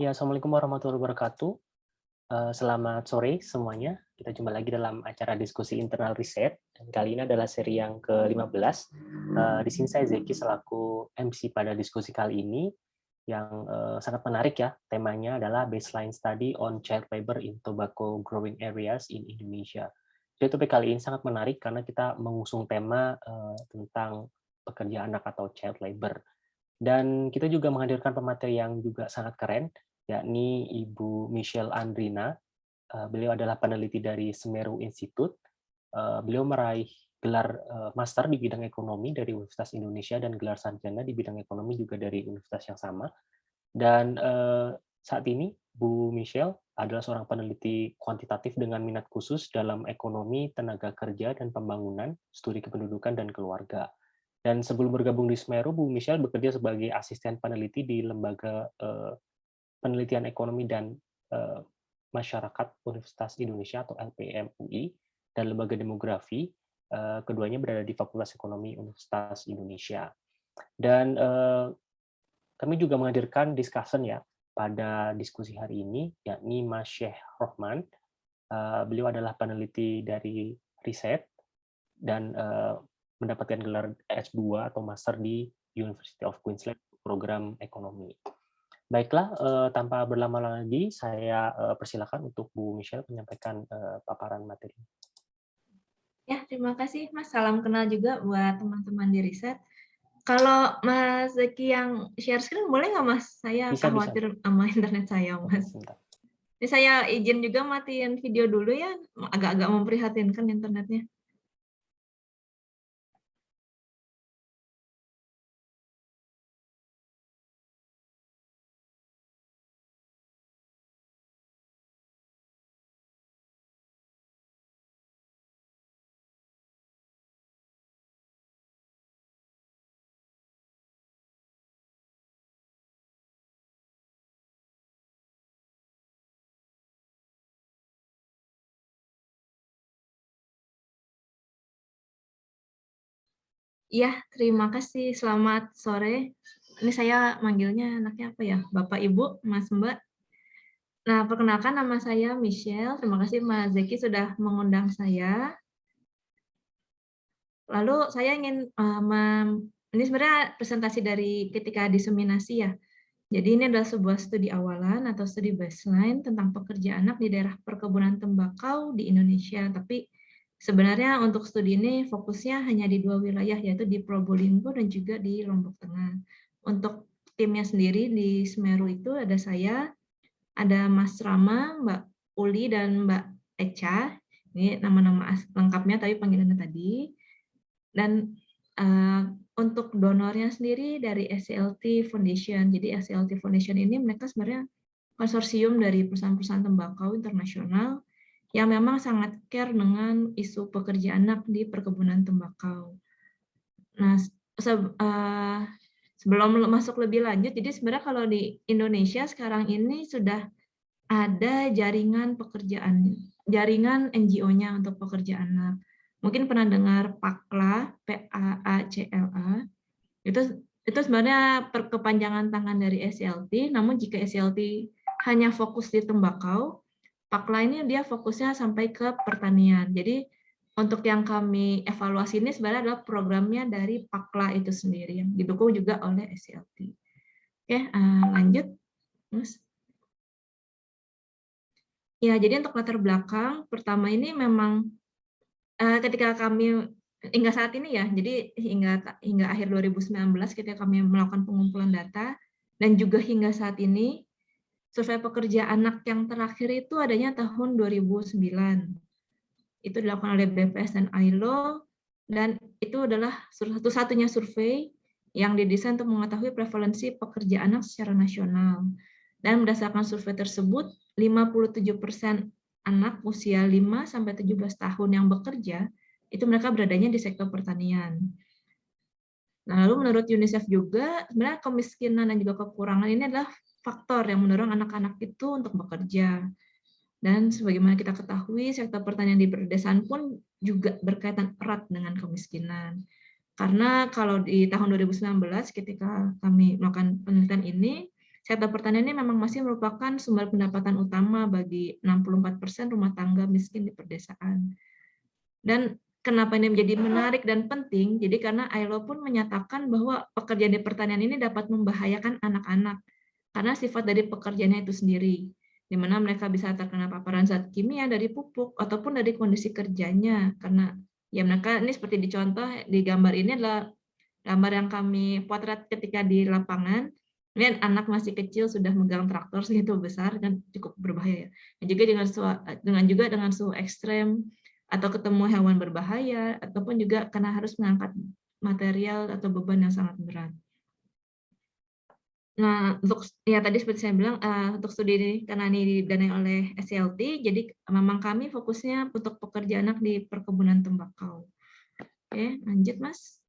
Ya, Assalamualaikum warahmatullahi wabarakatuh. Selamat sore semuanya. Kita jumpa lagi dalam acara diskusi internal riset. Dan kali ini adalah seri yang ke-15. Di sini saya Zeki selaku MC pada diskusi kali ini yang sangat menarik ya. Temanya adalah Baseline Study on Child Labor in Tobacco Growing Areas in Indonesia. Jadi topik kali ini sangat menarik karena kita mengusung tema tentang pekerja anak atau child labor. Dan kita juga menghadirkan pemateri yang juga sangat keren, yakni Ibu Michelle Andrina. Beliau adalah peneliti dari Semeru Institute. Beliau meraih gelar master di bidang ekonomi dari Universitas Indonesia dan gelar sarjana di bidang ekonomi juga dari universitas yang sama. Dan saat ini Bu Michelle adalah seorang peneliti kuantitatif dengan minat khusus dalam ekonomi, tenaga kerja, dan pembangunan, studi kependudukan, dan keluarga. Dan sebelum bergabung di Semeru, Bu Michelle bekerja sebagai asisten peneliti di Lembaga Penelitian Ekonomi dan Masyarakat Universitas Indonesia atau LPM UI dan Lembaga Demografi. Keduanya berada di Fakultas Ekonomi Universitas Indonesia. Dan kami juga menghadirkan discussion ya pada diskusi hari ini, yakni Mas Syekh Rohman. Beliau adalah peneliti dari riset dan mendapatkan gelar S2 atau Master di University of Queensland program ekonomi. Baiklah, tanpa berlama-lama lagi, saya persilakan untuk Bu Michelle menyampaikan paparan materi. Ya, terima kasih Mas. Salam kenal juga buat teman-teman di riset. Kalau Mas Zeki yang share screen, boleh nggak Mas? Saya Bisa. khawatir sama internet saya, Mas. Sebentar. Ini saya izin juga matiin video dulu ya, agak-agak memprihatinkan internetnya. Iya, terima kasih. Selamat sore. Ini saya manggilnya anaknya apa ya? Bapak, Ibu, Mas, Mbak. Nah, perkenalkan nama saya Michelle. Terima kasih Mas Zeki sudah mengundang saya. Lalu saya ingin ini sebenarnya presentasi dari ketika diseminasi ya. Jadi ini adalah sebuah studi awalan atau studi baseline tentang pekerja anak di daerah perkebunan tembakau di Indonesia. Tapi sebenarnya untuk studi ini fokusnya hanya di 2 wilayah, yaitu di Probolinggo dan juga di Lombok Tengah. Untuk timnya sendiri di Semeru itu ada saya, ada Mas Rama, Mbak Uli, dan Mbak Echa. Ini nama-nama lengkapnya tapi panggilannya tadi. Dan untuk donornya sendiri dari SCLT Foundation. Jadi SCLT Foundation ini mereka sebenarnya konsorsium dari perusahaan-perusahaan tembakau internasional yang memang sangat care dengan isu pekerja anak di perkebunan tembakau. Nah, sebelum masuk lebih lanjut, jadi sebenarnya kalau di Indonesia sekarang ini sudah ada jaringan NGO-nya untuk pekerja anak. Mungkin pernah dengar PACLA, PAACLA. Itu sebenarnya kepanjangan tangan dari SCLT, namun jika SCLT hanya fokus di tembakau, PACLA ini dia fokusnya sampai ke pertanian. Jadi untuk yang kami evaluasi ini sebenarnya adalah programnya dari PACLA itu sendiri yang didukung juga oleh SCLT. Oke, lanjut, Mas. Ya, jadi untuk latar belakang, pertama ini memang ketika kami hingga saat ini ya, jadi hingga akhir 2019 ketika kami melakukan pengumpulan data, dan juga hingga saat ini, survei pekerja anak yang terakhir itu adanya tahun 2009. Itu dilakukan oleh BPS dan ILO, dan itu adalah satu-satunya survei yang didesain untuk mengetahui prevalensi pekerja anak secara nasional. Dan berdasarkan survei tersebut, 57% anak usia 5-17 tahun yang bekerja, itu mereka beradanya di sektor pertanian. Nah, lalu menurut UNICEF juga, sebenarnya kemiskinan dan juga kekurangan ini adalah faktor yang mendorong anak-anak itu untuk bekerja. Dan sebagaimana kita ketahui, sektor pertanian di pedesaan pun juga berkaitan erat dengan kemiskinan. Karena kalau di tahun 2019, ketika kami melakukan penelitian ini, sektor pertanian ini memang masih merupakan sumber pendapatan utama bagi 64% rumah tangga miskin di pedesaan. Dan kenapa ini menjadi menarik dan penting? Jadi karena ILO pun menyatakan bahwa pekerjaan di pertanian ini dapat membahayakan anak-anak karena sifat dari pekerjaannya itu sendiri, di mana mereka bisa terkena paparan zat kimia dari pupuk ataupun dari kondisi kerjanya. Karena ya mereka ini seperti dicontoh di gambar ini adalah gambar yang kami potret ketika di lapangan. Ini anak masih kecil sudah megang traktor segitu besar dan cukup berbahaya. Dan juga dengan suhu ekstrem atau ketemu hewan berbahaya ataupun juga karena harus mengangkat material atau beban yang sangat berat. Nah, untuk ya tadi seperti saya bilang, untuk studi ini karena ini didanai oleh SCLT, jadi memang kami fokusnya untuk pekerja anak di perkebunan tembakau. Oke, lanjut Mas.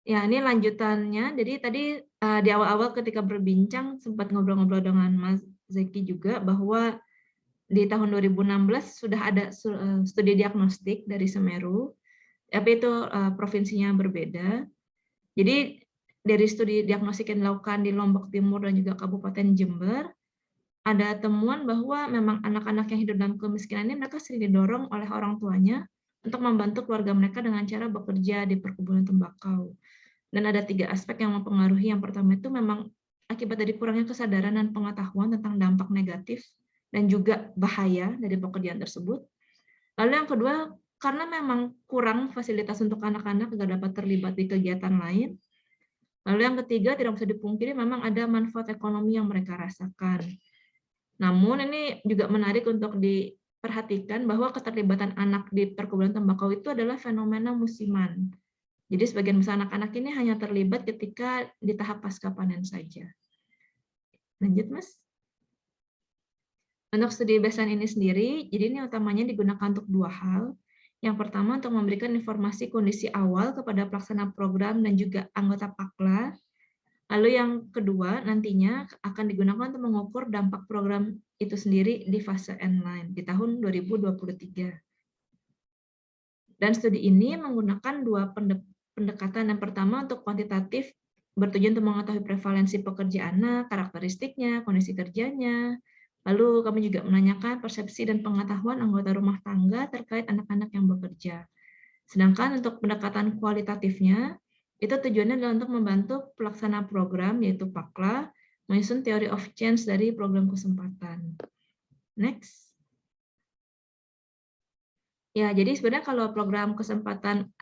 Ya, ini lanjutannya. Jadi tadi di awal-awal ketika berbincang sempat ngobrol-ngobrol dengan Mas Zeki juga bahwa di tahun 2016 sudah ada studi diagnostik dari Semeru, tapi itu provinsinya berbeda. Jadi dari studi diagnostik yang dilakukan di Lombok Timur dan juga Kabupaten Jember, ada temuan bahwa memang anak-anak yang hidup dalam kemiskinan ini mereka sering didorong oleh orang tuanya untuk membantu keluarga mereka dengan cara bekerja di perkebunan tembakau. Dan ada 3 aspek yang mempengaruhi. Yang pertama itu memang akibat dari kurangnya kesadaran dan pengetahuan tentang dampak negatif dan juga bahaya dari pekerjaan tersebut. Lalu yang kedua, karena memang kurang fasilitas untuk anak-anak agar dapat terlibat di kegiatan lain. Lalu yang ketiga, tidak bisa dipungkiri memang ada manfaat ekonomi yang mereka rasakan. Namun ini juga menarik untuk diperhatikan bahwa keterlibatan anak di perkebunan tembakau itu adalah fenomena musiman. Jadi sebagian besar anak-anak ini hanya terlibat ketika di tahap pasca panen saja. Lanjut, Mas. Untuk studi baseline ini sendiri, jadi ini utamanya digunakan untuk 2 hal. Yang pertama untuk memberikan informasi kondisi awal kepada pelaksana program dan juga anggota PAKLA. Lalu yang kedua nantinya akan digunakan untuk mengukur dampak program itu sendiri di fase endline di tahun 2023. Dan studi ini menggunakan 2 pendekatan. Yang pertama untuk kuantitatif, bertujuan untuk mengetahui prevalensi pekerja anak, karakteristiknya, kondisi kerjanya. Lalu kami juga menanyakan persepsi dan pengetahuan anggota rumah tangga terkait anak-anak yang bekerja. Sedangkan untuk pendekatan kualitatifnya, itu tujuannya adalah untuk membantu pelaksana program, yaitu PAKLA, menyusun theory of change dari program kesempatan. Next. Ya, jadi sebenarnya kalau program kesempatan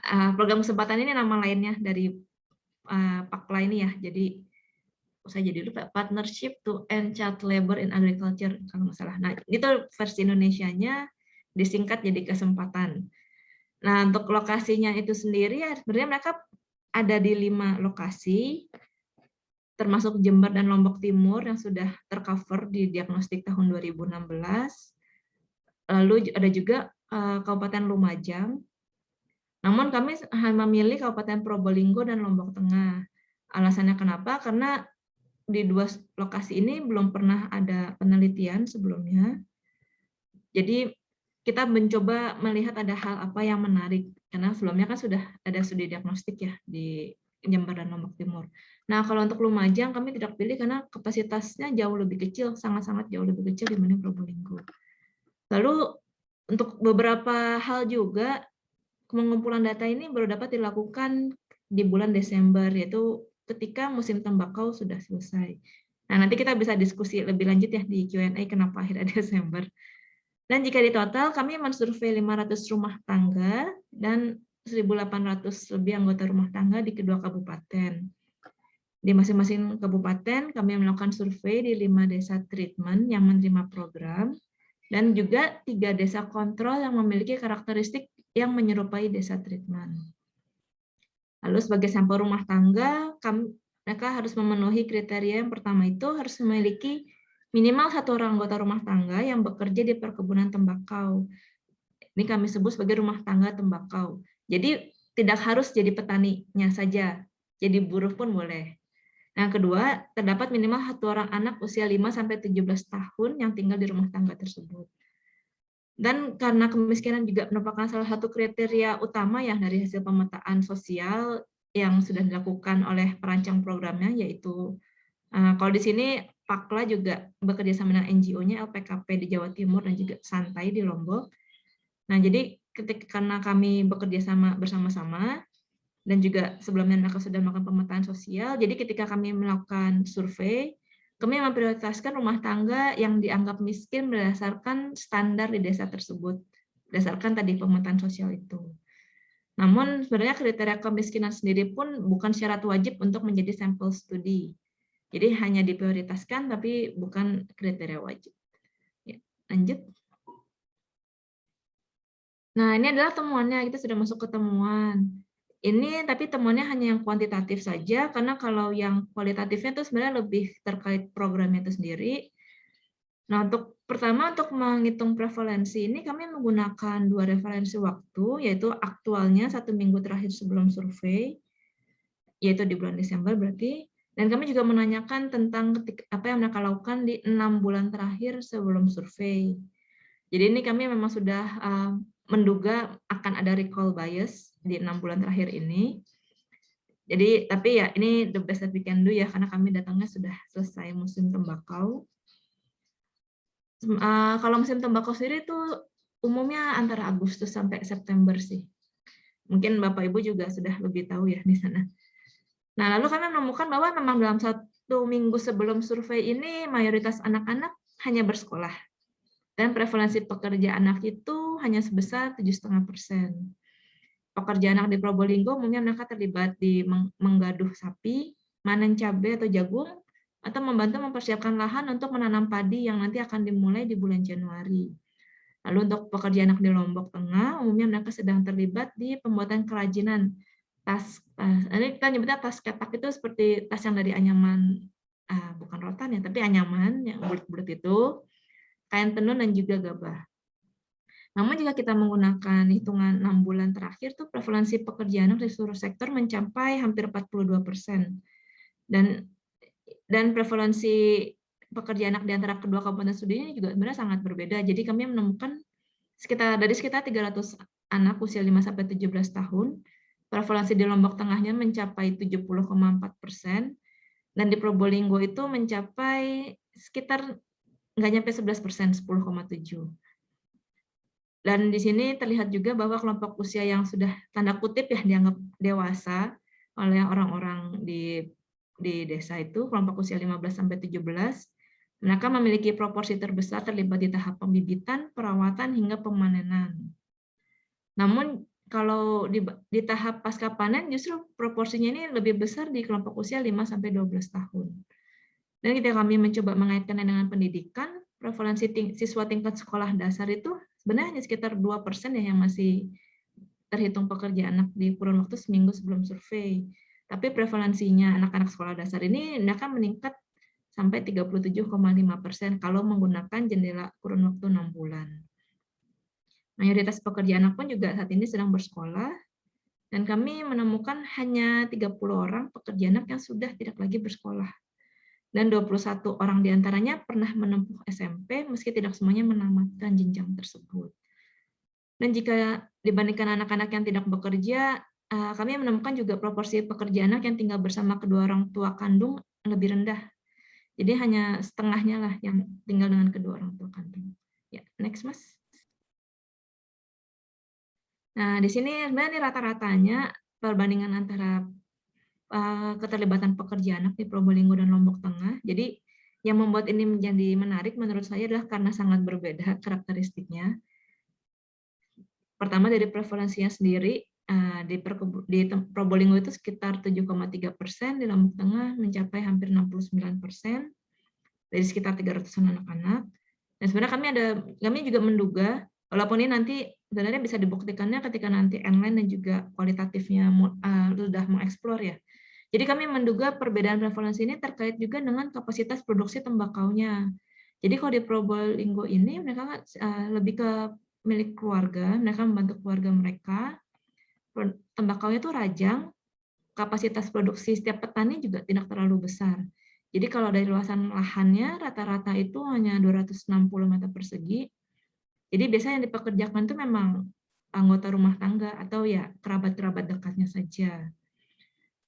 ini nama lainnya dari PAKLA ini ya. Jadi saya jadi lupa, Partnership to End Child Labor in Agriculture kalau nggak salah. Nah, itu versi Indonesianya disingkat jadi kesempatan. Nah, untuk lokasinya itu sendiri ya sebenarnya mereka ada di 5 lokasi, termasuk Jember dan Lombok Timur yang sudah tercover di diagnostik tahun 2016. Lalu ada juga Kabupaten Lumajang. Namun kami memilih Kabupaten Probolinggo dan Lombok Tengah. Alasannya kenapa? Karena di 2 lokasi ini belum pernah ada penelitian sebelumnya. Jadi kita mencoba melihat ada hal apa yang menarik. Karena sebelumnya kan sudah ada studi diagnostik ya di Jember dan Lombok Timur. Nah, kalau untuk Lumajang kami tidak pilih karena kapasitasnya jauh lebih kecil, sangat-sangat jauh lebih kecil dibanding Probolinggo. Lalu untuk beberapa hal juga, pengumpulan data ini baru dapat dilakukan di bulan Desember, yaitu ketika musim tembakau sudah selesai. Nah, nanti kita bisa diskusi lebih lanjut ya di Q&A kenapa akhirnya Desember. Dan jika di total, kami mensurvei 500 rumah tangga dan 1.800 lebih anggota rumah tangga di kedua kabupaten. Di masing-masing kabupaten, kami melakukan survei di 5 desa treatment yang menerima program, dan juga 3 desa kontrol yang memiliki karakteristik yang menyerupai desa treatment. Lalu sebagai sampel rumah tangga, mereka harus memenuhi kriteria. Yang pertama itu harus memiliki minimal 1 orang anggota rumah tangga yang bekerja di perkebunan tembakau. Ini kami sebut sebagai rumah tangga tembakau. Jadi tidak harus jadi petaninya saja, jadi buruh pun boleh. Yang kedua, terdapat minimal 1 orang anak usia 5-17 tahun yang tinggal di rumah tangga tersebut. Dan karena kemiskinan juga merupakan salah satu kriteria utama ya dari hasil pemetaan sosial, yang sudah dilakukan oleh perancang programnya, yaitu kalau di sini Pakla juga bekerja sama dengan NGO-nya LPKP di Jawa Timur dan juga Santai di Lombok. Nah, jadi karena kami bekerja sama bersama-sama dan juga sebelumnya mereka sudah melakukan pemetaan sosial, jadi ketika kami melakukan survei, kami memprioritaskan rumah tangga yang dianggap miskin berdasarkan standar di desa tersebut, berdasarkan tadi pemetaan sosial itu. Namun sebenarnya kriteria kemiskinan sendiri pun bukan syarat wajib untuk menjadi sampel studi. Jadi hanya diprioritaskan tapi bukan kriteria wajib. Ya, lanjut. Nah, ini adalah temuannya, kita sudah masuk ke temuan. Ini tapi temuannya hanya yang kuantitatif saja, karena kalau yang kualitatifnya itu sebenarnya lebih terkait programnya itu sendiri. Nah, pertama untuk menghitung prevalensi ini kami menggunakan 2 referensi waktu, yaitu aktualnya 1 minggu terakhir sebelum survei, yaitu di bulan Desember berarti, dan kami juga menanyakan tentang apa yang mereka lakukan di 6 bulan terakhir sebelum survei. Jadi ini kami memang sudah menduga akan ada recall bias di 6 bulan terakhir ini. Jadi, tapi ya ini the best that we can do ya, karena kami datangnya sudah selesai musim tembakau. Kalau musim tembakau sendiri itu umumnya antara Agustus sampai September sih. Mungkin Bapak Ibu juga sudah lebih tahu ya di sana. Nah, lalu kami menemukan bahwa memang dalam 1 minggu sebelum survei ini mayoritas anak-anak hanya bersekolah. Dan prevalensi pekerja anak itu hanya sebesar 7,5%. Pekerja anak di Probolinggo umumnya mereka terlibat di menggaduh sapi, manen cabai atau jagung, atau membantu mempersiapkan lahan untuk menanam padi yang nanti akan dimulai di bulan Januari. Lalu untuk pekerja anak di Lombok Tengah, umumnya mereka sedang terlibat di pembuatan kerajinan tas. Ini kita nyebutnya tas ketak, itu seperti tas yang dari anyaman, bukan rotan ya, tapi anyaman yang bulat-bulat itu, kain tenun dan juga gabah. Namun jika kita menggunakan hitungan 6 bulan terakhir, tuh prevalensi pekerjaan di seluruh sektor mencapai hampir 42%. Dan prevalensi pekerja anak di antara kedua kabupaten studi ini juga sebenarnya sangat berbeda. Jadi kami menemukan sekitar 300 anak usia 5-17 tahun, prevalensi di Lombok Tengahnya mencapai 70,4%, dan di Probolinggo itu mencapai sekitar nggak nyampe 11%, 10,7%. Dan di sini terlihat juga bahwa kelompok usia yang sudah tanda kutip ya dianggap dewasa oleh orang-orang di desa itu, kelompok usia 15-17, mereka memiliki proporsi terbesar terlibat di tahap pembibitan, perawatan, hingga pemanenan. Namun kalau di tahap pasca panen justru proporsinya ini lebih besar di kelompok usia 5-12 tahun. Dan ketika kami mencoba mengaitkannya dengan pendidikan, prevalensi siswa tingkat sekolah dasar itu sebenarnya hanya sekitar 2% ya yang masih terhitung pekerja anak di kurun waktu seminggu sebelum survei. Tapi prevalensinya anak-anak sekolah dasar ini mereka meningkat sampai 37,5% kalau menggunakan jendela kurun waktu 6 bulan. Mayoritas pekerja anak pun juga saat ini sedang bersekolah, dan kami menemukan hanya 30 orang pekerja anak yang sudah tidak lagi bersekolah. Dan 21 orang diantaranya pernah menempuh SMP meski tidak semuanya menamatkan jenjang tersebut. Dan jika dibandingkan anak-anak yang tidak bekerja, kami menemukan juga proporsi pekerja anak yang tinggal bersama kedua orang tua kandung lebih rendah. Jadi hanya setengahnya lah yang tinggal dengan kedua orang tua kandung. Ya, next Mas. Nah, di sini sebenarnya rata-ratanya perbandingan antara keterlibatan pekerja anak di Probolinggo dan Lombok Tengah. Jadi yang membuat ini menjadi menarik menurut saya adalah karena sangat berbeda karakteristiknya. Pertama dari prevalensinya sendiri, di Probolinggo itu sekitar 7,3%, di Lombok Tengah mencapai hampir 69%, dari sekitar 300-an anak-anak. Dan sebenarnya kami juga menduga, walaupun ini nanti sebenarnya bisa dibuktikannya ketika nanti N-line dan juga kualitatifnya sudah mengeksplor ya. Jadi kami menduga perbedaan prevalensi ini terkait juga dengan kapasitas produksi tembakaunya. Jadi kalau di Probolinggo ini mereka lebih ke milik keluarga, mereka membantu keluarga mereka. Tembakaunya itu rajang, kapasitas produksi setiap petani juga tidak terlalu besar. Jadi kalau dari luasan lahannya rata-rata itu hanya 260 meter persegi. Jadi biasanya yang dipekerjakan itu memang anggota rumah tangga atau ya kerabat-kerabat dekatnya saja.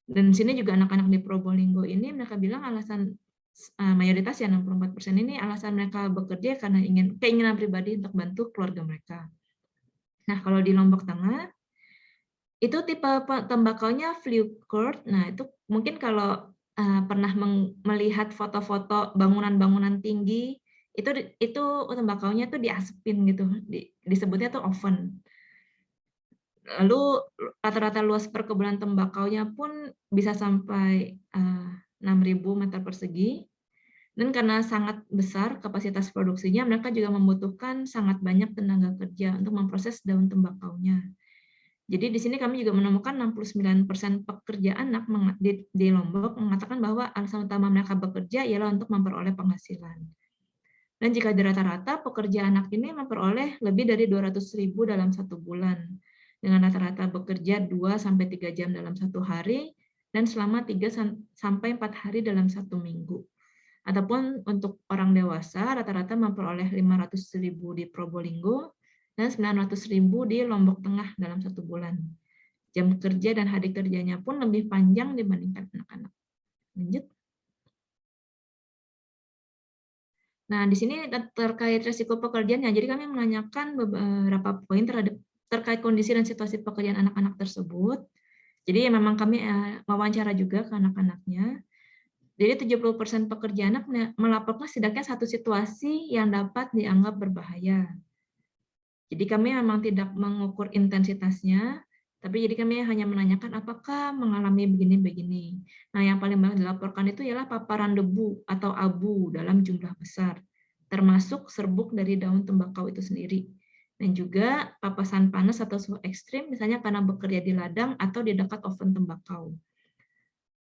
Dan di sini juga anak-anak di Probolinggo ini mereka bilang alasan mayoritas ya 64% ini alasan mereka bekerja karena keinginan pribadi untuk bantu keluarga mereka. Nah, kalau di Lombok Tengah itu tipe tembakaunya Flucord. Nah, itu mungkin kalau pernah melihat foto-foto bangunan-bangunan tinggi, itu tembakaunya tuh diasepin gitu, disebutnya tuh oven. Lalu rata-rata luas perkebunan tembakaunya pun bisa sampai 6.000 meter persegi. Dan karena sangat besar kapasitas produksinya, mereka juga membutuhkan sangat banyak tenaga kerja untuk memproses daun tembakaunya. Jadi di sini kami juga menemukan 69% pekerja anak di Lombok mengatakan bahwa alasan utama mereka bekerja ialah untuk memperoleh penghasilan. Dan jika di rata-rata, pekerja anak ini memperoleh lebih dari 200.000 dalam 1 bulan, dengan rata-rata bekerja 2-3 jam dalam 1 hari, dan selama 3-4 hari dalam 1 minggu. Ataupun untuk orang dewasa, rata-rata memperoleh 500.000 di Probolinggo, dan 900.000 di Lombok Tengah dalam 1 bulan. Jam kerja dan hari kerjanya pun lebih panjang dibandingkan anak-anak. Lanjut. Nah, di sini terkait risiko pekerjaannya, jadi kami menanyakan beberapa poin terkait kondisi dan situasi pekerjaan anak-anak tersebut. Jadi memang kami wawancara juga ke anak-anaknya. Jadi 70% pekerja anak melaporkan setidaknya satu situasi yang dapat dianggap berbahaya. Jadi kami memang tidak mengukur intensitasnya, tapi jadi kami hanya menanyakan apakah mengalami begini-begini. Nah, yang paling banyak dilaporkan itu ialah paparan debu atau abu dalam jumlah besar, termasuk serbuk dari daun tembakau itu sendiri. Dan juga papasan panas atau suhu ekstrim, misalnya karena bekerja di ladang atau di dekat oven tembakau.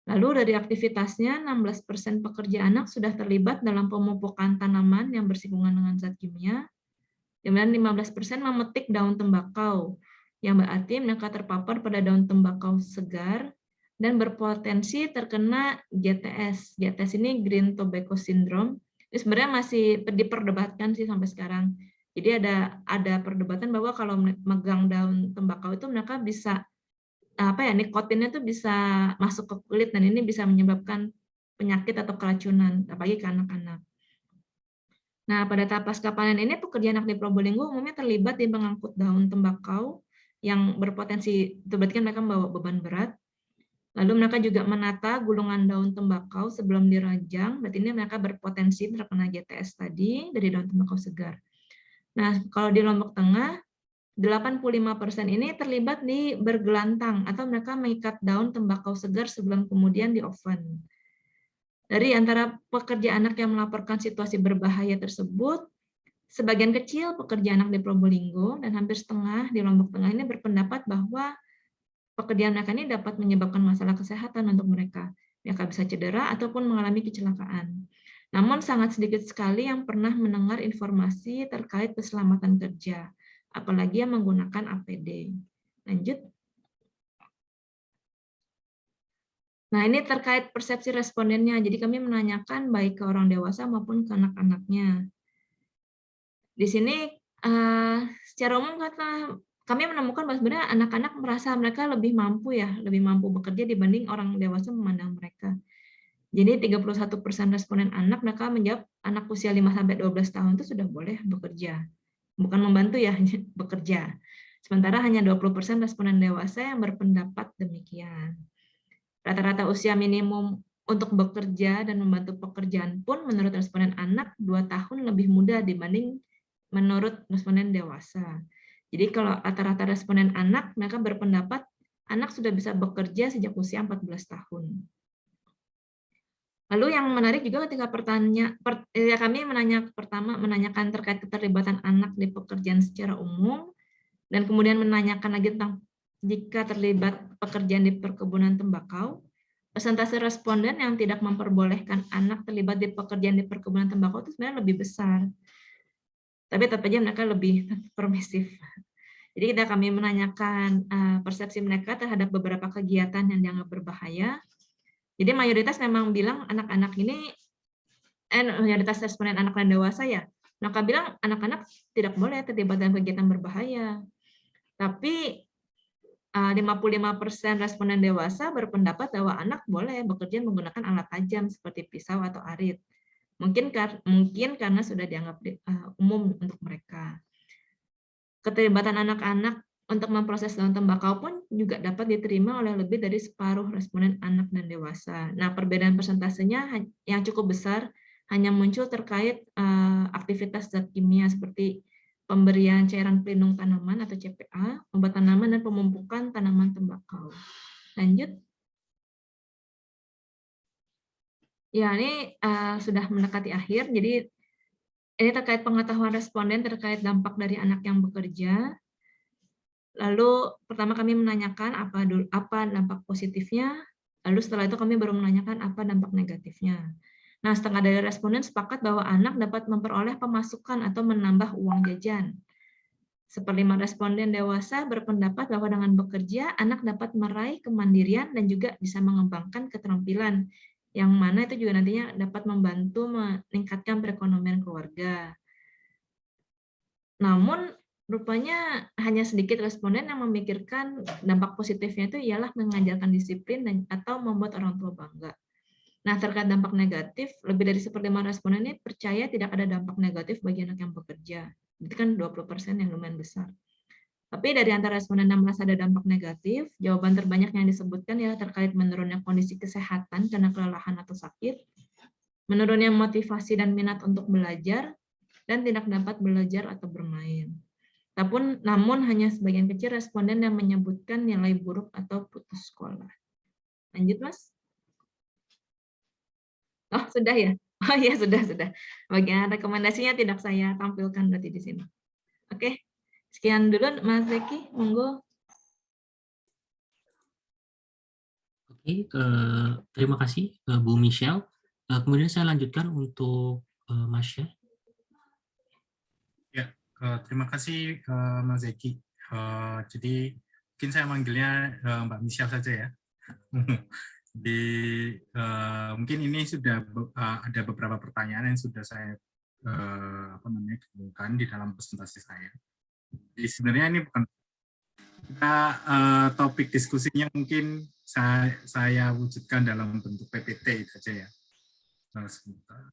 Lalu dari aktivitasnya, 16% pekerja anak sudah terlibat dalam pemupukan tanaman yang bersinggungan dengan zat kimia, dan 15% memetik daun tembakau, yang berarti mereka terpapar pada daun tembakau segar dan berpotensi terkena GTS. GTS ini Green Tobacco Syndrome. Ini sebenarnya masih diperdebatkan sih sampai sekarang. Jadi ada perdebatan bahwa kalau megang daun tembakau itu mereka bisa nikotinnya tuh bisa masuk ke kulit dan ini bisa menyebabkan penyakit atau keracunan apalagi ke anak-anak. Nah, pada tahap pasca panen ini pekerja anak di Probolinggo umumnya terlibat di mengangkut daun tembakau yang berpotensi, itu berarti kan mereka membawa beban berat. Lalu mereka juga menata gulungan daun tembakau sebelum dirajang, berarti ini mereka berpotensi terkena GTS tadi dari daun tembakau segar. Nah, kalau di Lombok Tengah, 85% ini terlibat di bergelantang atau mereka mengikat daun tembakau segar sebelum kemudian di oven. Dari antara pekerja anak yang melaporkan situasi berbahaya tersebut, sebagian kecil pekerja anak di Probolinggo dan hampir setengah di Lombok Tengah ini berpendapat bahwa pekerjaan mereka ini dapat menyebabkan masalah kesehatan untuk mereka. Mereka bisa cedera ataupun mengalami kecelakaan. Namun sangat sedikit sekali yang pernah mendengar informasi terkait keselamatan kerja, apalagi yang menggunakan APD. Lanjut. Nah, ini terkait persepsi respondennya. Jadi kami menanyakan baik ke orang dewasa maupun ke anak-anaknya. Di sini secara umum kami menemukan bahwa sebenarnya anak-anak merasa mereka lebih mampu bekerja dibanding orang dewasa memandang mereka. Jadi 31% responden anak mereka menjawab anak usia 5-12 tahun itu sudah boleh bekerja. Bukan membantu ya, bekerja. Sementara hanya 20% responden dewasa yang berpendapat demikian. Rata-rata usia minimum untuk bekerja dan membantu pekerjaan pun menurut responden anak 2 tahun lebih muda dibanding menurut responden dewasa. Jadi kalau rata-rata responden anak, mereka berpendapat anak sudah bisa bekerja sejak usia 14 tahun. Lalu yang menarik juga ketika kami menanyakan terkait keterlibatan anak di pekerjaan secara umum, dan kemudian menanyakan lagi tentang jika terlibat pekerjaan di perkebunan tembakau, persentase responden yang tidak memperbolehkan anak terlibat di pekerjaan di perkebunan tembakau itu sebenarnya lebih besar. Tapi tetap saja mereka lebih permisif. Jadi kami menanyakan persepsi mereka terhadap beberapa kegiatan yang dianggap berbahaya. Jadi mayoritas memang bilang anak-anak ini, mayoritas responden anak dan dewasa ya, mereka bilang anak-anak tidak boleh terlibat dalam kegiatan berbahaya. Tapi 55% responden dewasa berpendapat bahwa anak boleh bekerja menggunakan alat tajam seperti pisau atau arit. Mungkin karena sudah dianggap umum untuk mereka. Keterlibatan anak-anak untuk memproses daun tembakau pun juga dapat diterima oleh lebih dari separuh responden anak dan dewasa. Nah, perbedaan persentasenya yang cukup besar hanya muncul terkait aktivitas zat kimia seperti pemberian cairan pelindung tanaman atau CPA, obat tanaman, dan pemupukan tanaman tembakau. Lanjut. Ya, ini sudah mendekati akhir. Jadi, ini terkait pengetahuan responden terkait dampak dari anak yang bekerja. Lalu, pertama kami menanyakan apa dampak positifnya, lalu setelah itu kami baru menanyakan apa dampak negatifnya. Nah, setengah dari responden sepakat bahwa anak dapat memperoleh pemasukan atau menambah uang jajan. Seperlima responden dewasa berpendapat bahwa dengan bekerja, anak dapat meraih kemandirian dan juga bisa mengembangkan keterampilan, yang mana itu juga nantinya dapat membantu meningkatkan perekonomian keluarga. Namun, rupanya hanya sedikit responden yang memikirkan dampak positifnya itu ialah mengajarkan disiplin atau membuat orang tua bangga. Nah, terkait dampak negatif, lebih dari seperlima responden ini percaya tidak ada dampak negatif bagi anak yang bekerja. Itu kan 20% yang lumayan besar. Tapi dari antara responden yang merasa ada dampak negatif, jawaban terbanyak yang disebutkan ialah terkait menurunnya kondisi kesehatan karena kelelahan atau sakit, menurunnya motivasi dan minat untuk belajar, dan tidak dapat belajar atau bermain. Namun hanya sebagian kecil responden yang menyebutkan nilai buruk atau putus sekolah. Lanjut, Mas. Oh, sudah ya? Oh iya, sudah. Bagian rekomendasinya tidak saya tampilkan berarti di sini. Oke, sekian dulu Mas Zeki, monggo. Oke, terima kasih Bu Michelle. Kemudian saya lanjutkan untuk Masya. Ya, terima kasih Mas Zeki. Jadi mungkin saya manggilnya Mbak Michelle saja ya. Di mungkin ini sudah ada beberapa pertanyaan yang sudah saya kumpulkan di dalam presentasi saya. Jadi sebenarnya ini bukan topik diskusinya, mungkin saya wujudkan dalam bentuk PPT saja ya. Sebentar.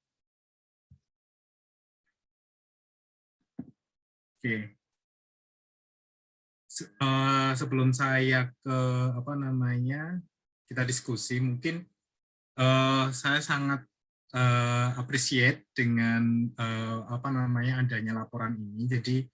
Oke. Sebelum saya ke kita diskusi, mungkin saya sangat appreciate dengan adanya laporan ini. Jadi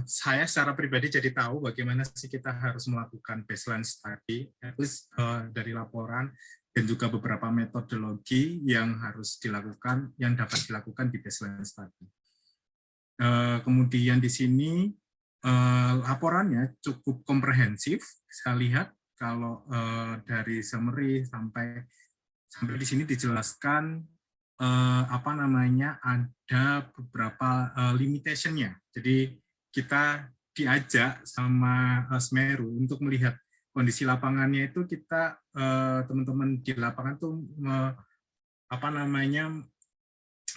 saya secara pribadi jadi tahu bagaimana sih kita harus melakukan baseline study, at least dari laporan, dan juga beberapa metodologi yang harus dilakukan, yang dapat dilakukan di baseline study. Kemudian di sini laporannya cukup komprehensif. Saya lihat kalau dari summary sampai di sini dijelaskan ada beberapa limitation-nya. Jadi kita diajak sama Semeru untuk melihat kondisi lapangannya itu, kita teman-teman di lapangan tuh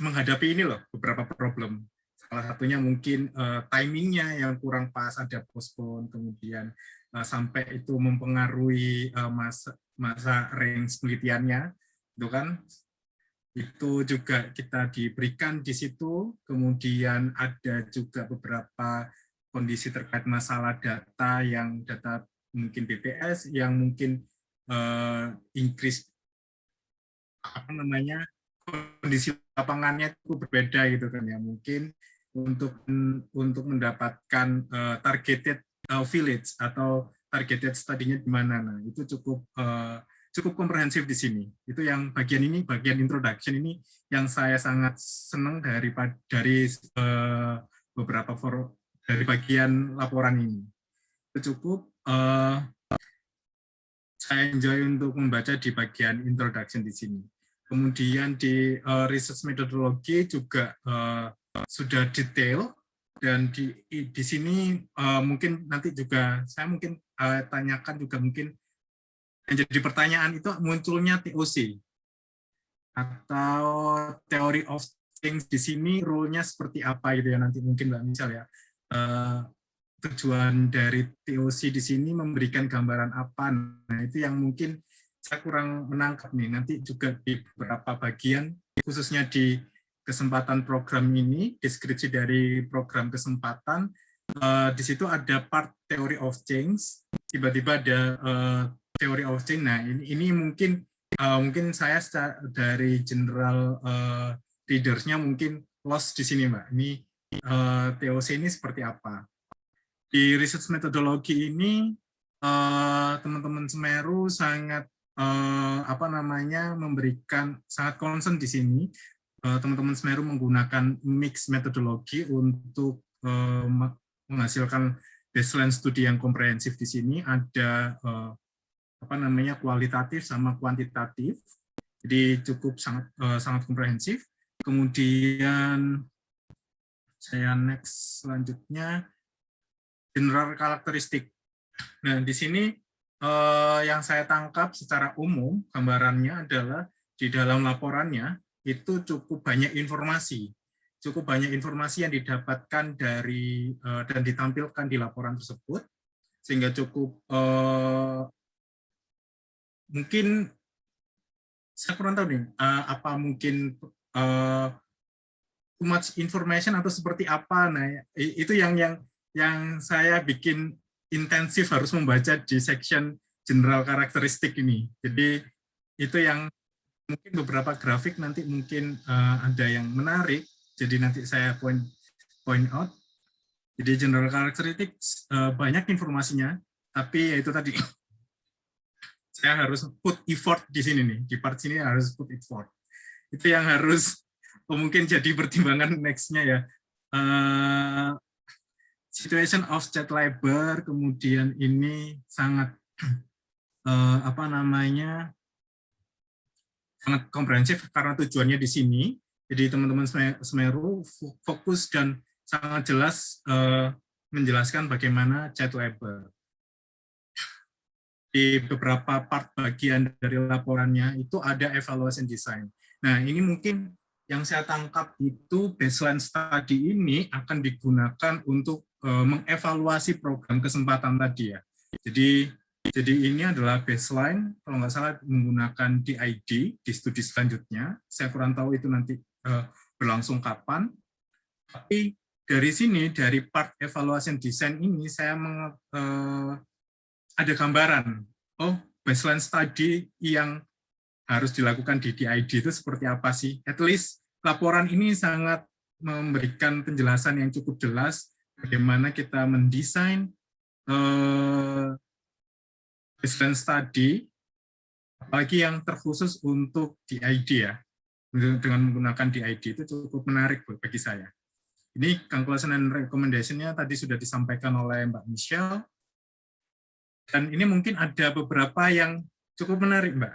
menghadapi ini loh, beberapa problem. Salah satunya mungkin timingnya yang kurang pas, ada postpone, kemudian sampai itu mempengaruhi masa range penelitiannya, itu kan. Itu juga kita diberikan di situ. Kemudian ada juga beberapa kondisi terkait masalah data mungkin BPS yang mungkin increase kondisi lapangannya itu berbeda gitu kan ya. Mungkin untuk mendapatkan targeted village atau targeted study-nya di mana. Nah, itu cukup komprehensif di sini. Itu yang bagian introduction ini yang saya sangat senang dari beberapa dari bagian laporan ini. Itu cukup saya enjoy untuk membaca di bagian introduction di sini. Kemudian di research methodology juga sudah detail, dan di sini mungkin nanti juga saya mungkin tanyakan juga, mungkin yang jadi pertanyaan itu munculnya TOC atau theory of things di sini, role-nya seperti apa gitu ya, nanti mungkin Mbak Michelle ya. tujuan dari TOC di sini memberikan gambaran apa. Nah, itu yang mungkin saya kurang menangkap nih. Nanti juga di beberapa bagian, khususnya di kesempatan program ini, deskripsi dari program kesempatan, di situ ada part theory of change, tiba-tiba ada theory of change. Nah, ini mungkin saya dari general readers-nya mungkin lost di sini, Mbak. Ini TOC ini seperti apa? Di research metodologi ini teman-teman Semeru sangat memberikan sangat concern di sini. Teman-teman Semeru menggunakan mix metodologi untuk menghasilkan baseline studi yang komprehensif. Di sini ada kualitatif sama kuantitatif. Jadi cukup sangat komprehensif. Kemudian saya next selanjutnya general karakteristik. Nah, di sini yang saya tangkap secara umum gambarannya adalah di dalam laporannya itu cukup banyak informasi yang didapatkan dari dan ditampilkan di laporan tersebut, sehingga cukup mungkin saya kurang tahu nih apa mungkin too much information atau seperti apa. Nah, itu yang saya bikin intensif harus membaca di section general karakteristik ini. Jadi itu yang mungkin beberapa grafik nanti mungkin ada yang menarik. Jadi nanti saya point out. Jadi general karakteristik banyak informasinya, tapi ya itu tadi saya harus put effort di sini nih. Di part sini harus put effort. Itu yang harus mungkin jadi pertimbangan next-nya ya. Situation of child labor, kemudian ini sangat sangat komprehensif karena tujuannya di sini. Jadi teman-teman Semeru fokus dan sangat jelas menjelaskan bagaimana child labor. Di beberapa part bagian dari laporannya itu ada evaluation design. Nah, ini mungkin yang saya tangkap itu baseline study ini akan digunakan untuk mengevaluasi program kesempatan tadi ya. Jadi ini adalah baseline, kalau nggak salah menggunakan DID di studi selanjutnya. Saya kurang tahu itu nanti berlangsung kapan. Tapi dari sini, dari part evaluation design ini, saya ada gambaran. Oh, baseline study yang harus dilakukan di DID itu seperti apa sih? At least laporan ini sangat memberikan penjelasan yang cukup jelas bagaimana kita mendesain baseline study, apalagi yang terkhusus untuk DID ya. Dengan menggunakan DID itu cukup menarik bagi saya. Ini conclusion and recommendation-nya tadi sudah disampaikan oleh Mbak Michelle. Dan ini mungkin ada beberapa yang cukup menarik, Mbak.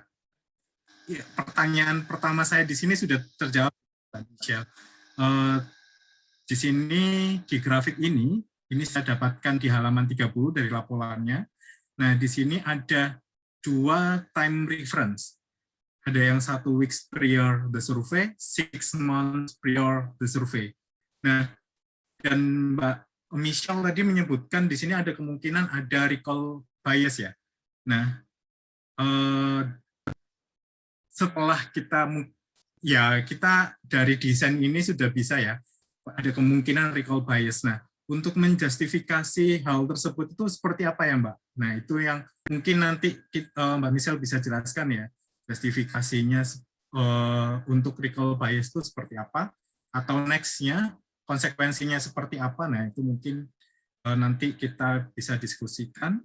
Ya, pertanyaan pertama saya di sini sudah terjawab, Mbak Michelle. Di sini, di grafik ini saya dapatkan di halaman 30 dari laporannya. Nah, di sini ada 2 time reference. Ada yang 1 weeks prior the survey, 6 months prior the survey. Nah, dan Mbak Michelle tadi menyebutkan di sini ada kemungkinan ada recall bias ya. Nah, setelah kita dari desain ini sudah bisa ya, ada kemungkinan recall bias. Nah, untuk menjustifikasi hal tersebut itu seperti apa ya, Mbak? Nah, itu yang mungkin nanti Mbak Michelle bisa jelaskan ya, justifikasinya untuk recall bias itu seperti apa, atau next-nya konsekuensinya seperti apa. Nah, itu mungkin nanti kita bisa diskusikan.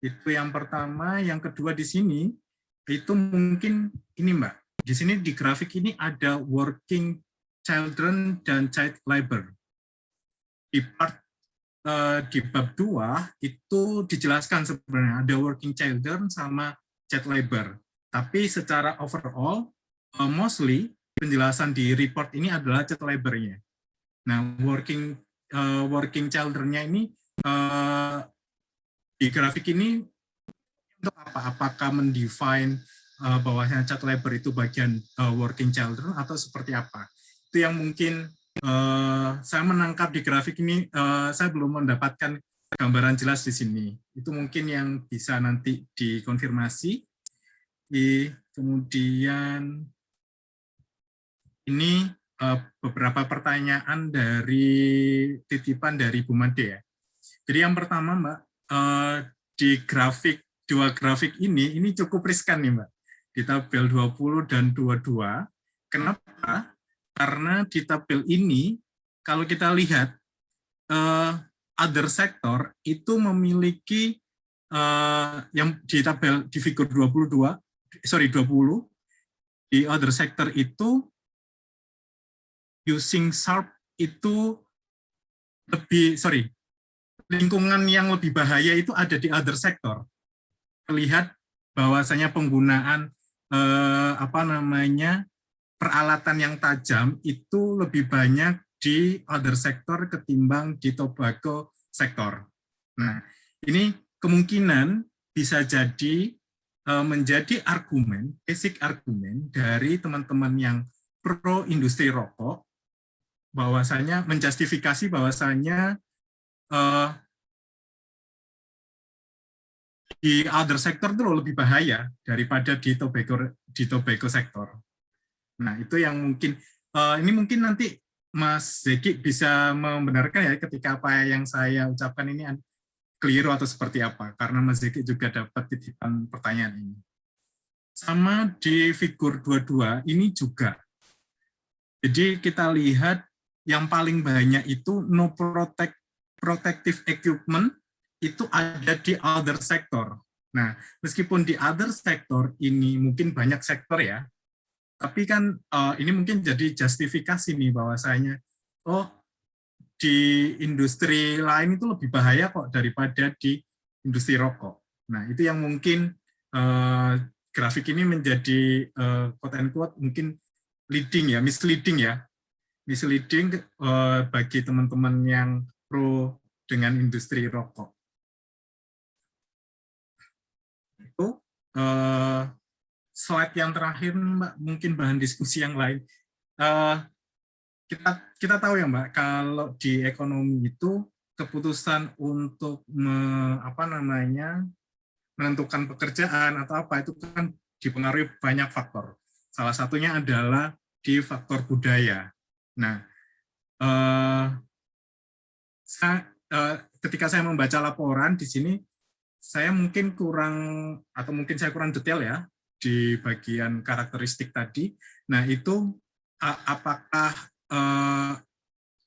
Itu yang pertama. Yang kedua di sini, itu mungkin ini Mbak, di sini di grafik ini ada working children dan child labor. Di bab 2 itu dijelaskan sebenarnya ada working children sama child labor. Tapi secara overall, mostly penjelasan di report ini adalah child labor-nya. Nah, working children-nya ini di grafik ini untuk apa? Apakah mendefine bahwasanya child labor itu bagian working children atau seperti apa? Itu yang mungkin saya menangkap di grafik ini, saya belum mendapatkan gambaran jelas di sini. Itu mungkin yang bisa nanti dikonfirmasi. Kemudian ini beberapa pertanyaan dari titipan dari Bu Made ya. Jadi yang pertama Mbak, di dua grafik ini cukup riskan nih Mbak. Di tabel 20 dan 22. Kenapa? Karena di tabel ini, kalau kita lihat, other sector itu memiliki, yang di tabel di figur 20, di other sector itu, using Sharp itu lingkungan yang lebih bahaya itu ada di other sector. Terlihat bahwasanya penggunaan peralatan yang tajam itu lebih banyak di other sector ketimbang di tobacco sektor. Nah, ini kemungkinan bisa jadi menjadi argumen, basic argumen dari teman-teman yang pro industri rokok, bahwasanya menjustifikasi bahwasanya di other sector itu lebih bahaya daripada di tobacco sektor. Nah, itu yang mungkin, ini mungkin nanti Mas Zeki bisa membenarkan ya ketika apa yang saya ucapkan ini keliru atau seperti apa, karena Mas Zeki juga dapat titipan pertanyaan ini. Sama di figur 22 ini juga. Jadi kita lihat yang paling banyak itu no protective equipment itu ada di other sector. Nah, meskipun di other sector ini mungkin banyak sektor ya, tapi kan ini mungkin jadi justifikasi nih bahwasanya di industri lain itu lebih bahaya kok daripada di industri rokok. Nah, itu yang mungkin grafik ini menjadi quote and quote mungkin misleading bagi teman-teman yang pro dengan industri rokok. Itu slide yang terakhir Mbak, mungkin bahan diskusi yang lain. Kita tahu ya Mbak, kalau di ekonomi itu keputusan untuk menentukan pekerjaan atau apa itu kan dipengaruhi banyak faktor. Salah satunya adalah di faktor budaya. Nah, ketika saya membaca laporan di sini, saya mungkin kurang detail ya di bagian karakteristik tadi. Nah, itu apakah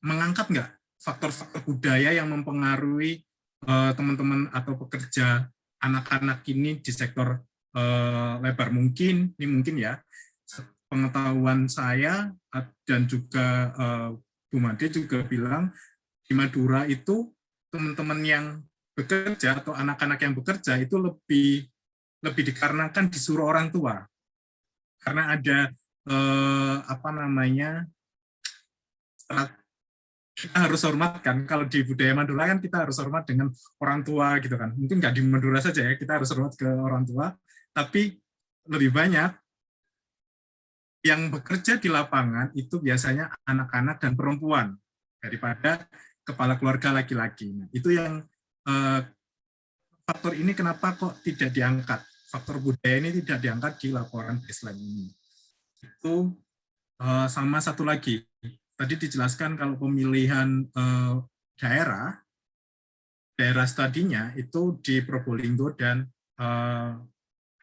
mengangkat nggak faktor-faktor budaya yang mempengaruhi teman-teman atau pekerja anak-anak ini di sektor lebar? Mungkin ya, pengetahuan saya dan juga Bu Made juga bilang di Madura itu teman-teman yang bekerja atau anak-anak yang bekerja itu lebih dikarenakan disuruh orang tua, karena ada kita harus hormat kan, kalau di budaya Madura kan kita harus hormat dengan orang tua gitu kan. Mungkin nggak di Madura saja ya, kita harus hormat ke orang tua, tapi lebih banyak yang bekerja di lapangan itu biasanya anak-anak dan perempuan daripada kepala keluarga laki-laki. Nah, itu yang faktor ini kenapa kok tidak diangkat, faktor budaya ini tidak diangkat di laporan baseline ini. Itu sama satu lagi, tadi dijelaskan kalau pemilihan daerah studinya itu di Probolinggo dan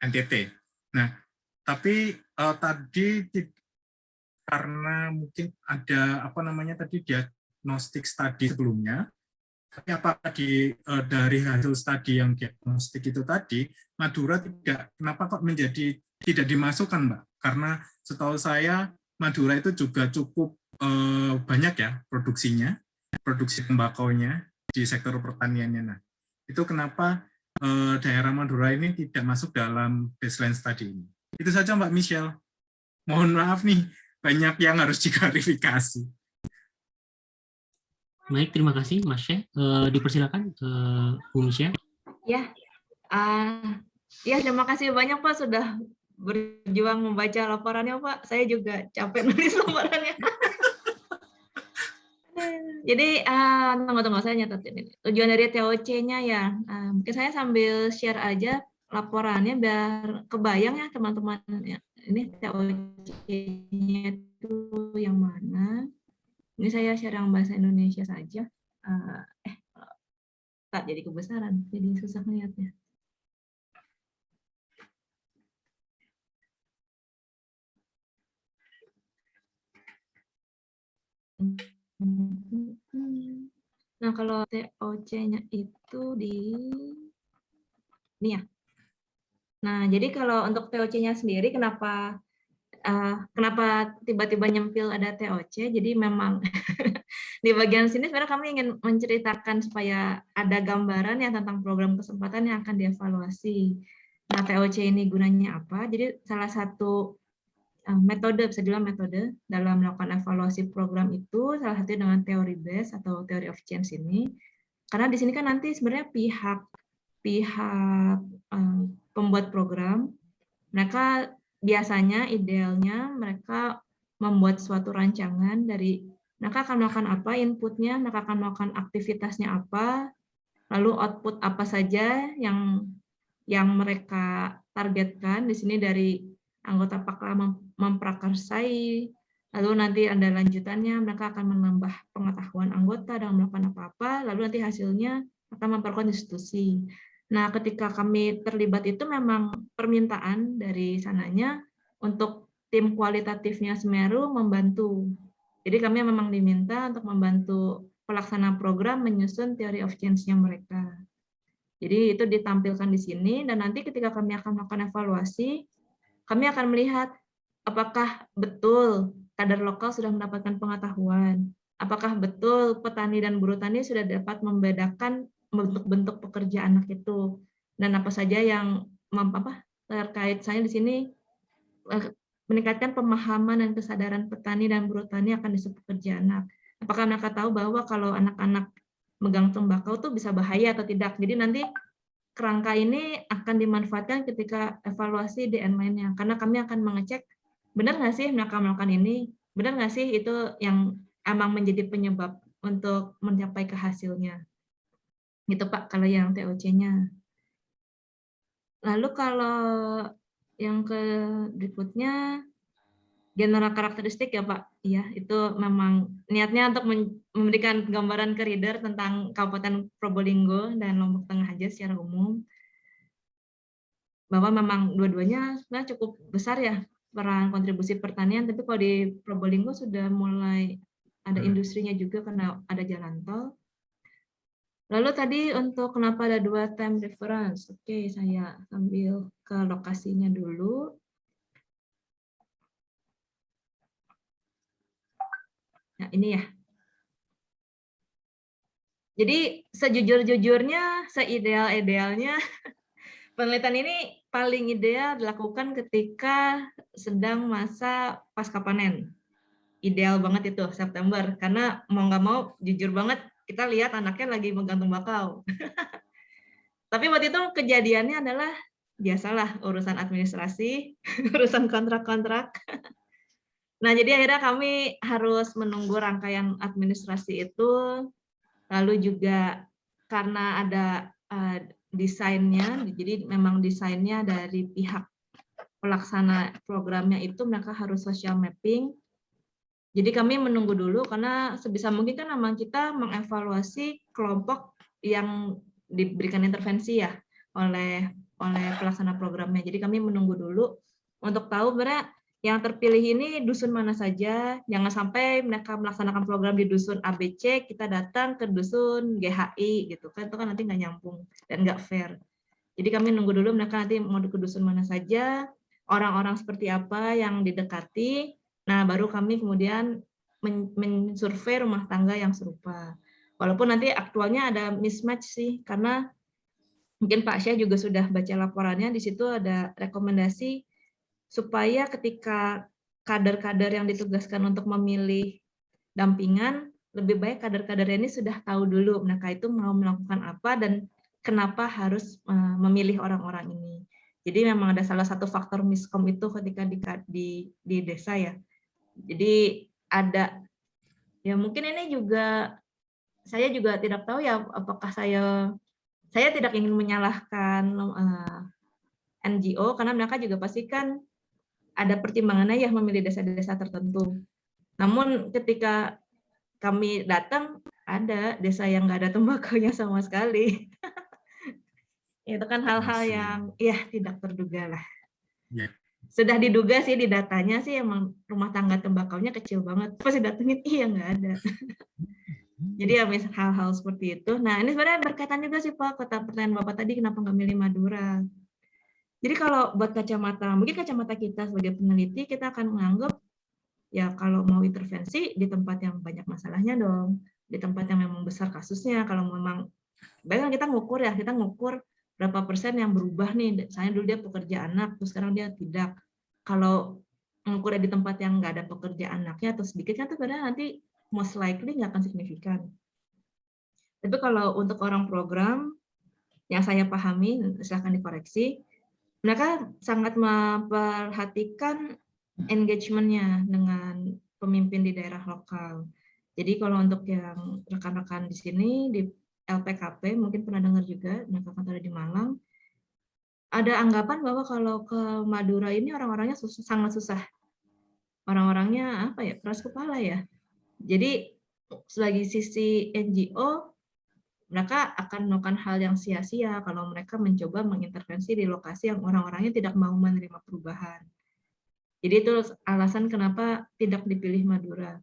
NTT. Nah, tapi tadi karena mungkin ada diagnostik studi sebelumnya, tapi apakah dari hasil studi yang diagnostik itu tadi, Madura kenapa kok tidak dimasukkan, Mbak? Karena setahu saya Madura itu juga cukup banyak ya produksi tembakaunya di sektor pertaniannya. Nah, itu kenapa daerah Madura ini tidak masuk dalam baseline study ini. Itu saja Mbak Michelle. Mohon maaf nih, banyak yang harus diklarifikasi. Baik, terima kasih Mas Syekh. Dipersilakan Bu Michelle. Ya, terima kasih banyak Pak sudah berjuang membaca laporannya Pak. Saya juga capek nulis laporannya. Jadi tunggu saya nyatet ini. Tujuan dari TOC-nya ya. Mungkin saya sambil share aja laporannya biar kebayang ya teman-teman. Ya, ini TOC-nya itu yang mana? Ini saya share yang bahasa Indonesia saja. Tak jadi kebesaran, jadi susah ngeliatnya. Nah, kalau TOC-nya itu di ini ya. Nah, jadi kalau untuk TOC-nya sendiri kenapa tiba-tiba nyempil ada TOC? Jadi memang di bagian sini sebenarnya kami ingin menceritakan supaya ada gambaran ya tentang program kesempatan yang akan dievaluasi. Nah, TOC ini gunanya apa? Jadi salah satu metode, bisa dibilang metode dalam melakukan evaluasi program itu salah satu dengan teori base atau theory of change ini. Karena di sini kan nanti sebenarnya pihak pembuat program, mereka biasanya idealnya mereka membuat suatu rancangan dari mereka akan melakukan apa inputnya, mereka akan melakukan aktivitasnya apa, lalu output apa saja yang mereka targetkan. Di sini dari anggota Pakla memprakarsai, lalu nanti ada lanjutannya, mereka akan menambah pengetahuan anggota dalam melakukan apa-apa, lalu nanti hasilnya akan memperkuat institusi. Nah, ketika kami terlibat itu memang permintaan dari sananya untuk tim kualitatifnya Semeru membantu. Jadi kami memang diminta untuk membantu pelaksana program menyusun theory of change-nya mereka. Jadi itu ditampilkan di sini, dan nanti ketika kami akan melakukan evaluasi, kami akan melihat apakah betul kader lokal sudah mendapatkan pengetahuan, apakah betul petani dan buruh tani sudah dapat membedakan bentuk-bentuk pekerja anak itu, dan apa saja yang terkait saya di sini meningkatkan pemahaman dan kesadaran petani dan buruh tani akan isu pekerja anak. Apakah mereka tahu bahwa kalau anak-anak megang tembakau itu bisa bahaya atau tidak? Jadi nanti kerangka ini akan dimanfaatkan ketika evaluasi DN lainnya, karena kami akan mengecek benar nggak sih mereka melakukan ini, benar nggak sih itu yang emang menjadi penyebab untuk mencapai ke hasilnya. Gitu Pak, kalau yang TOC-nya. Lalu kalau yang ke berikutnya, general karakteristik ya Pak, ya itu memang niatnya untuk memberikan gambaran ke reader tentang Kabupaten Probolinggo dan Lombok Tengah aja secara umum, bahwa memang dua-duanya sebenarnya cukup besar ya peran kontribusi pertanian, tapi kalau di Probolinggo sudah mulai ada industrinya juga karena ada jalan tol. Lalu tadi untuk kenapa ada 2 time reference, oke saya sambil ke lokasinya dulu. Nah ini ya. Jadi sejujur-jujurnya, seideal-idealnya, penelitian ini paling ideal dilakukan ketika sedang masa pasca panen. Ideal banget itu September, karena mau nggak mau jujur banget kita lihat anaknya lagi megang tembakau. Tapi waktu itu kejadiannya adalah biasalah urusan administrasi, urusan kontrak-kontrak. Nah jadi akhirnya kami harus menunggu rangkaian administrasi itu, lalu juga karena ada desainnya, jadi memang desainnya dari pihak pelaksana programnya itu mereka harus social mapping. Jadi kami menunggu dulu karena sebisa mungkin kan memang kita mengevaluasi kelompok yang diberikan intervensi ya oleh pelaksana programnya. Jadi kami menunggu dulu untuk tahu sebenarnya yang terpilih ini dusun mana saja. Jangan sampai mereka melaksanakan program di dusun ABC, kita datang ke dusun GHI gitu kan, itu kan nanti nggak nyambung dan nggak fair. Jadi kami nunggu dulu mereka nanti mau ke dusun mana saja, orang-orang seperti apa yang didekati. Nah, baru kami kemudian mensurvei rumah tangga yang serupa. Walaupun nanti aktualnya ada mismatch sih, karena mungkin Pak Syah juga sudah baca laporannya, di situ ada rekomendasi supaya ketika kader-kader yang ditugaskan untuk memilih dampingan, lebih baik kader-kader ini sudah tahu dulu mereka itu mau melakukan apa dan kenapa harus memilih orang-orang ini. Jadi memang ada salah satu faktor miskom itu ketika di desa ya. Jadi ada Ya mungkin ini juga saya juga tidak tahu ya apakah saya tidak ingin menyalahkan NGO karena mereka juga pasti kan ada pertimbangannya ya memilih desa-desa tertentu. Namun ketika kami datang ada desa yang nggak ada tembakaunya sama sekali. Itu kan hal-hal yang ya tidak terduga lah. Ya. Sudah diduga sih di datanya sih emang rumah tangga tembakaunya kecil banget. Pas datengin iya nggak ada. Jadi ya hal-hal seperti itu. Nah ini sebenarnya berkaitan juga sih Pak, kata pertanyaan Bapak tadi kenapa nggak milih Madura. Jadi kalau buat kacamata, mungkin kacamata kita sebagai peneliti kita akan menganggap ya kalau mau intervensi di tempat yang banyak masalahnya dong, di tempat yang memang besar kasusnya. Kalau memang, bayangkan kita ngukur berapa persen yang berubah nih. Misalnya dulu dia pekerja anak, terus sekarang dia tidak. Kalau mengukurnya di tempat yang nggak ada pekerja anaknya atau sedikit kan itu sebenarnya nanti most likely nggak akan signifikan. Tapi kalau untuk orang program yang saya pahami, silahkan dikoreksi, mereka sangat memperhatikan engagement-nya dengan pemimpin di daerah lokal. Jadi kalau untuk yang rekan-rekan di sini, di LPKP, mungkin pernah dengar juga, mereka kan ada di Malang, ada anggapan bahwa kalau ke Madura ini orang-orangnya sangat susah. Orang-orangnya apa ya, keras kepala ya. Jadi sebagai sisi NGO, mereka akan melakukan hal yang sia-sia kalau mereka mencoba mengintervensi di lokasi yang orang-orangnya tidak mau menerima perubahan. Jadi itu alasan kenapa tidak dipilih Madura.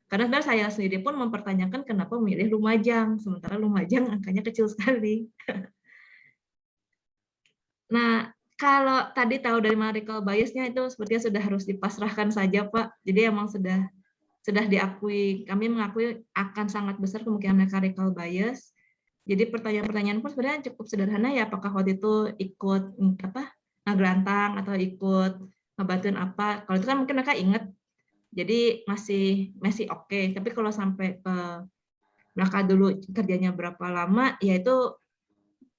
Karena sebenarnya saya sendiri pun mempertanyakan kenapa memilih Lumajang, sementara Lumajang angkanya kecil sekali. Nah, kalau tadi tahu dari radical bias-nya itu sepertinya sudah harus dipasrahkan saja, Pak. Jadi emang sudah diakui, kami mengakui akan sangat besar kemungkinan mereka radical bias. Jadi pertanyaan-pertanyaan pun sebenarnya cukup sederhana ya, apakah waktu itu ikut ngegrantang atau ikut ngebantuin apa. Kalau itu kan mungkin mereka ingat, jadi masih oke. Tapi kalau sampai ke mereka dulu kerjanya berapa lama, ya itu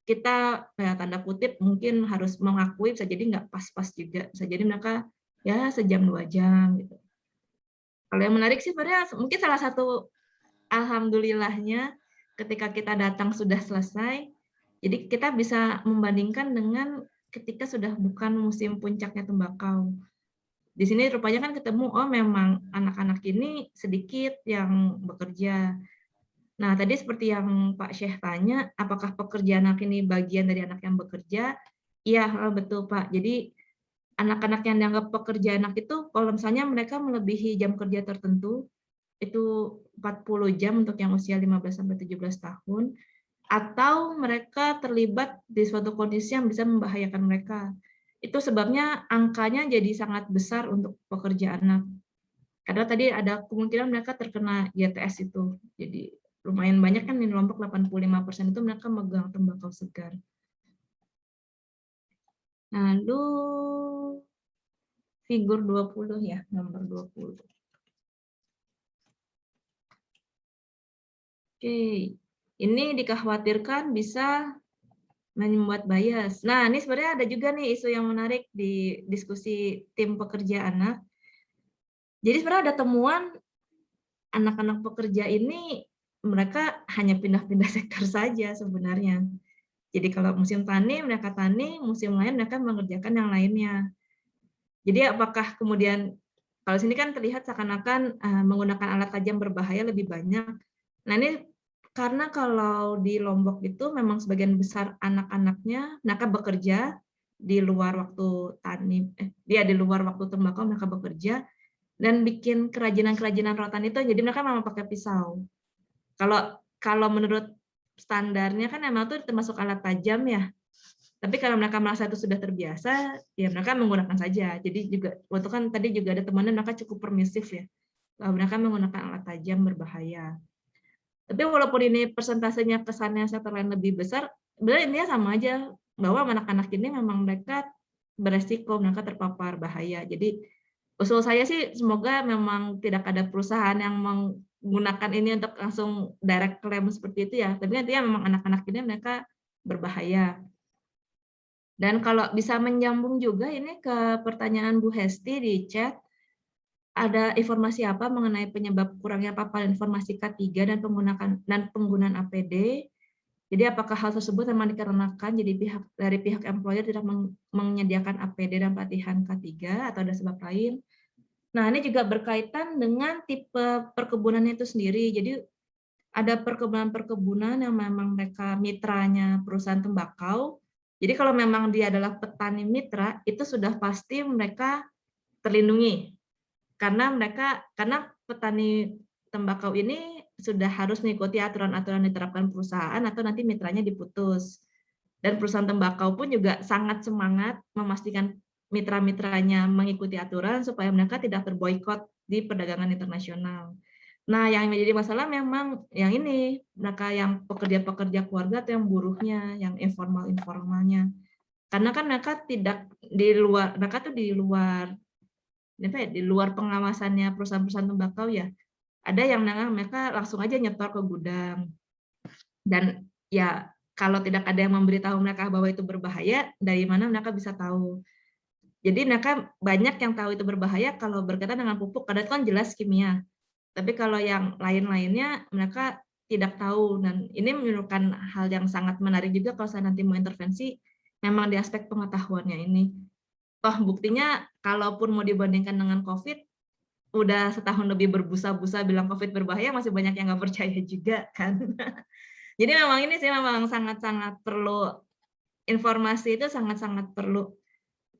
kita tanda kutip mungkin harus mengakui, bisa jadi nggak pas-pas juga. Bisa jadi mereka ya sejam 2 jam gitu. Kalau yang menarik sih sebenarnya mungkin salah satu alhamdulillahnya ketika kita datang sudah selesai, jadi kita bisa membandingkan dengan ketika sudah bukan musim puncaknya tembakau. Di sini rupanya kan ketemu, oh memang anak-anak ini sedikit yang bekerja. Nah tadi seperti yang Pak Syekh tanya, apakah pekerja anak ini bagian dari anak yang bekerja? Iya betul Pak. Jadi anak-anak yang dianggap pekerja anak itu, kalau misalnya mereka melebihi jam kerja tertentu, itu 40 jam untuk yang usia 15-17 tahun, atau mereka terlibat di suatu kondisi yang bisa membahayakan mereka. Itu sebabnya angkanya jadi sangat besar untuk pekerja anak. Karena tadi ada kemungkinan mereka terkena YTS itu. Jadi lumayan banyak kan di kelompok 85% itu mereka megang tembakau segar. Lalu figur 20 ya, nomor 20. Oke, ini dikhawatirkan bisa membuat bias. Nah, ini sebenarnya ada juga nih isu yang menarik di diskusi tim pekerja anak. Jadi sebenarnya ada temuan anak-anak pekerja ini mereka hanya pindah-pindah sektor saja sebenarnya. Jadi kalau musim tani mereka tani, musim lain mereka mengerjakan yang lainnya. Jadi apakah kemudian kalau sini kan terlihat seakan-akan menggunakan alat tajam berbahaya lebih banyak. Nah ini karena kalau di Lombok itu memang sebagian besar anak-anaknya mereka bekerja di luar waktu tani, di luar waktu tembakau mereka bekerja dan bikin kerajinan-kerajinan rotan itu, jadi mereka memang pakai pisau. Kalau menurut standarnya kan memang itu termasuk alat tajam ya. Tapi kalau mereka merasa itu sudah terbiasa, ya mereka menggunakan saja. Jadi juga waktu kan tadi juga ada temannya mereka cukup permisif ya. Mereka menggunakan alat tajam berbahaya. Tapi walaupun ini persentasenya kesannya sektor lain lebih besar, sebenarnya intinya sama aja bahwa anak-anak ini memang mereka beresiko, mereka terpapar bahaya. Jadi usul saya sih semoga memang tidak ada perusahaan yang menggunakan ini untuk langsung direct claim seperti itu ya. Tapi intinya memang anak-anak ini mereka berbahaya. Dan kalau bisa menyambung juga ini ke pertanyaan Bu Hesti di chat, ada informasi apa mengenai penyebab kurangnya paparan informasi K3 dan penggunaan APD. Jadi apakah hal tersebut memang dikarenakan jadi dari pihak employer tidak menyediakan APD dan pelatihan K3 atau ada sebab lain. Nah, ini juga berkaitan dengan tipe perkebunannya itu sendiri. Jadi ada perkebunan-perkebunan yang memang mereka mitranya perusahaan tembakau. Jadi kalau memang dia adalah petani mitra, itu sudah pasti mereka terlindungi. Karena petani tembakau ini sudah harus mengikuti aturan-aturan diterapkan perusahaan atau nanti mitranya diputus. Dan perusahaan tembakau pun juga sangat semangat memastikan mitra-mitranya mengikuti aturan supaya mereka tidak terboikot di perdagangan internasional. Nah, yang menjadi masalah memang yang ini, mereka yang pekerja-pekerja keluarga atau yang buruhnya, yang informal-informalnya. Karena kan mereka tidak di luar, mereka tuh di luar pengawasannya perusahaan-perusahaan tembakau ya. Ada yang mereka langsung aja nyetor ke gudang. Dan ya kalau tidak ada yang memberitahu mereka bahwa itu berbahaya, dari mana mereka bisa tahu? Jadi mereka banyak yang tahu itu berbahaya kalau berkaitan dengan pupuk, karena itu kan jelas kimia. Tapi kalau yang lain-lainnya mereka tidak tahu, dan ini menunjukkan hal yang sangat menarik juga kalau saya nanti mau intervensi, memang di aspek pengetahuannya ini. Toh buktinya kalaupun mau dibandingkan dengan COVID, udah setahun lebih berbusa-busa bilang COVID berbahaya, masih banyak yang nggak percaya juga kan. Jadi memang ini sih memang sangat-sangat perlu, informasi itu sangat-sangat perlu.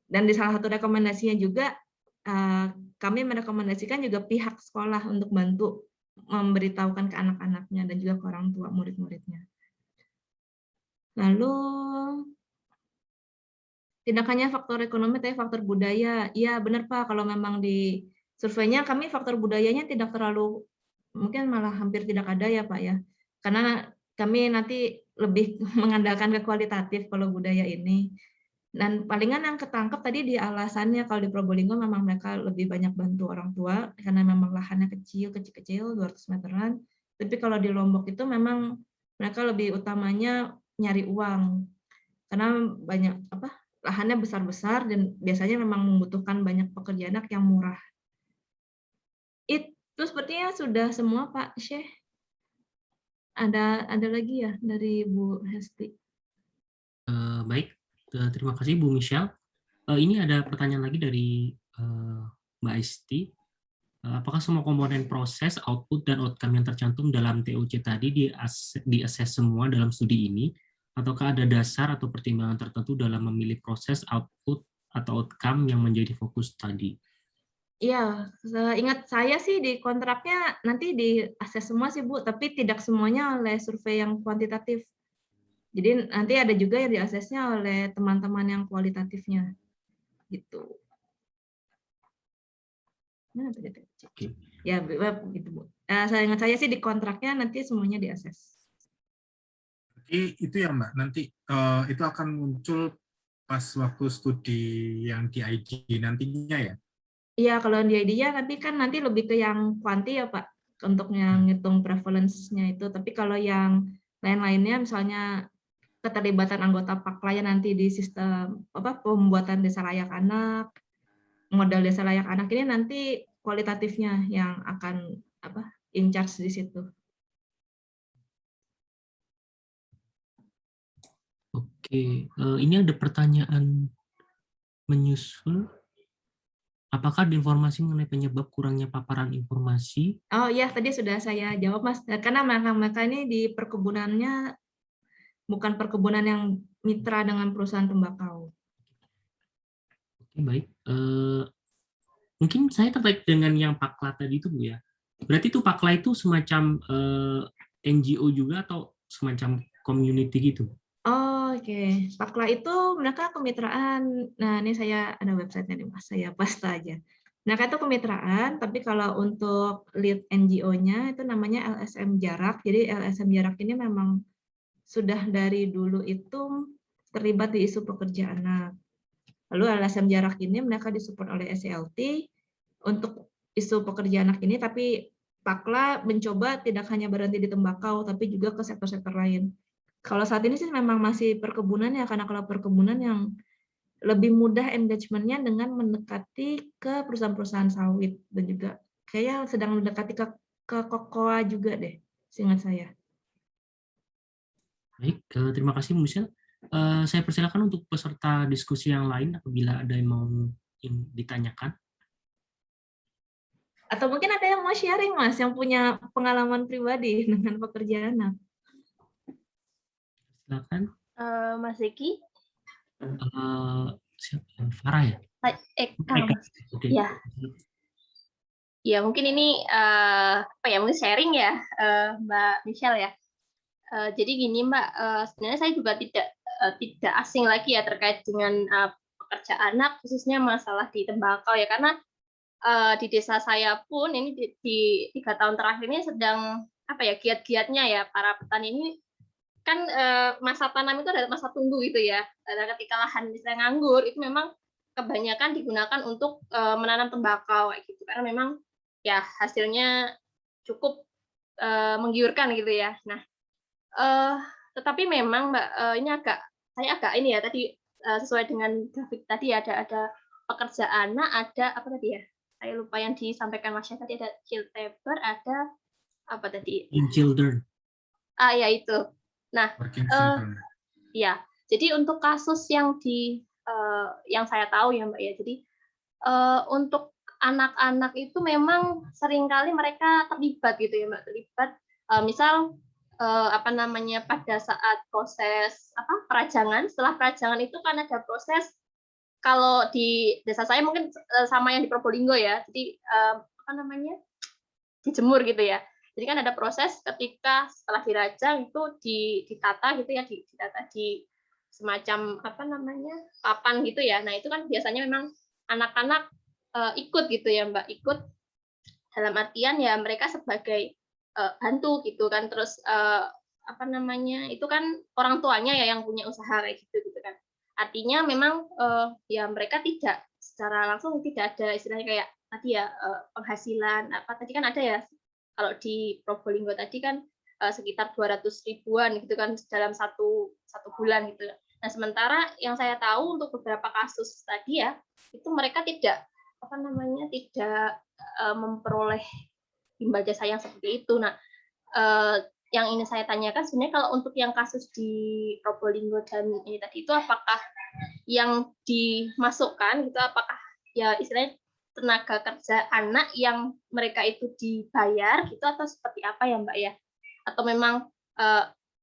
Dan di salah satu rekomendasinya juga, kami merekomendasikan juga pihak sekolah untuk bantu memberitahukan ke anak-anaknya dan juga ke orang tua murid-muridnya. Lalu, tidak hanya faktor ekonomi, tapi faktor budaya. Iya benar Pak, kalau memang di surveinya kami faktor budayanya tidak terlalu, mungkin malah hampir tidak ada ya Pak ya. Karena kami nanti lebih mengandalkan ke kualitatif kalau budaya ini. Dan palingan yang ketangkep tadi di alasannya, kalau di Probolinggo memang mereka lebih banyak bantu orang tua, karena memang lahannya kecil-kecil, 200 meteran. Tapi kalau di Lombok itu memang mereka lebih utamanya nyari uang. Karena banyak lahannya besar-besar dan biasanya memang membutuhkan banyak pekerja anak yang murah. Itu sepertinya sudah semua Pak Syekh. Ada lagi ya dari Bu Hesti? Baik, terima kasih Bu Michelle. Ini ada pertanyaan lagi dari Mbak Esti. Apakah semua komponen proses, output, dan outcome yang tercantum dalam TOC tadi diakses semua dalam studi ini? Ataukah ada dasar atau pertimbangan tertentu dalam memilih proses, output, atau outcome yang menjadi fokus tadi? Iya, ingat saya sih di kontraknya nanti diakses semua sih Bu, tapi tidak semuanya oleh survei yang kuantitatif. Jadi nanti ada juga yang diaksesnya oleh teman-teman yang kualitatifnya, gitu. Oke. Ya, gitu Bu. Saya ingat saya sih di kontraknya nanti semuanya diakses. Itu ya Mbak, nanti itu akan muncul pas waktu studi yang di ID nantinya ya? Iya, kalau di ID-nya tapi kan nanti lebih ke yang kuanti ya Pak, untuk yang ngitung prevalence-nya itu. Tapi kalau yang lain-lainnya misalnya keterlibatan anggota PAKLA nanti di sistem pembuatan desa layak anak, modal desa layak anak ini nanti kualitatifnya yang akan in charge di situ. Oke, ini ada pertanyaan menyusul. Apakah ada informasi mengenai penyebab kurangnya paparan informasi? Oh iya, tadi sudah saya jawab Mas. Karena mereka ini di perkebunannya bukan perkebunan yang mitra dengan perusahaan tembakau. Oke, baik. Mungkin saya tertarik dengan yang PAKLA tadi itu Bu ya. Berarti itu PAKLA itu semacam NGO juga atau semacam community gitu? Oh, oke. PAKLA itu mereka kemitraan. Nah, ini saya ada website-nya nih Mas, saya paste aja. Mereka itu kemitraan, tapi kalau untuk lead NGO-nya itu namanya LSM Jarak. Jadi LSM Jarak ini memang sudah dari dulu itu terlibat di isu pekerja anak. Lalu LSM Jarak ini mereka disupport oleh SCLT untuk isu pekerja anak ini, tapi PAKLA mencoba tidak hanya berhenti di tembakau, tapi juga ke sektor-sektor lain. Kalau saat ini sih memang masih perkebunan ya, karena kalau perkebunan yang lebih mudah engagement-nya dengan mendekati ke perusahaan-perusahaan sawit dan juga kayaknya sedang mendekati ke kokoa juga deh, seingat saya. Baik, terima kasih Bu Michelle. Saya persilakan untuk peserta diskusi yang lain apabila ada yang mau ditanyakan. Atau mungkin ada yang mau sharing, Mas, yang punya pengalaman pribadi dengan pekerjaan. Silakan. Mas Zeki? Farah ya? Mas. Oke. Ya. Ya, mungkin ini apa ya, mungkin sharing ya, Mbak Michelle ya. Jadi gini Mbak, sebenarnya saya juga tidak asing lagi ya terkait dengan pekerja anak, khususnya masalah di tembakau ya, karena di desa saya pun ini di 3 tahun terakhir ini sedang apa ya, giat-giatnya ya para petani ini kan masa tanam itu adalah masa tunggu gitu ya. Ketika lahan misalnya nganggur itu memang kebanyakan digunakan untuk menanam tembakau kayak gitu, karena memang ya hasilnya cukup menggiurkan gitu ya. Nah, tetapi memang Mbak, ini saya agak ini ya tadi sesuai dengan grafik tadi ada pekerja anak, ada apa tadi ya? Saya lupa yang disampaikan Mas Syah tadi, ada child labor, ada apa tadi? In children. Ya itu. Nah, Working children. ya. Jadi untuk kasus yang yang saya tahu ya Mbak ya. Jadi untuk anak-anak itu memang seringkali mereka terlibat gitu ya Mbak, terlibat misal apa namanya, pada saat proses perajangan, setelah perajangan itu kan ada proses, kalau di desa saya mungkin sama yang di Probolinggo ya, jadi apa namanya, dijemur gitu ya. Jadi kan ada proses ketika setelah dirajang itu ditata gitu ya, ditata di semacam apa namanya, papan gitu ya. Nah itu kan biasanya memang anak-anak ikut gitu ya Mbak, ikut dalam artian ya mereka sebagai bantu gitu kan, terus apa namanya, itu kan orang tuanya ya yang punya usaha kayak gitu kan. Artinya memang ya mereka tidak secara langsung, tidak ada istilahnya kayak tadi ya penghasilan apa tadi kan ada ya, kalau di Probolinggo tadi kan sekitar 200 ribuan gitu kan dalam satu bulan gitu. Nah sementara yang saya tahu untuk beberapa kasus tadi ya, itu mereka tidak apa namanya, tidak memperoleh imbal jasa yang seperti itu. Nah, yang ingin saya tanyakan sebenarnya kalau untuk yang kasus di Probolinggo dan ini tadi itu, apakah yang dimasukkan gitu, apakah ya istilahnya tenaga kerja anak yang mereka itu dibayar gitu, atau seperti apa ya Mbak ya? Atau memang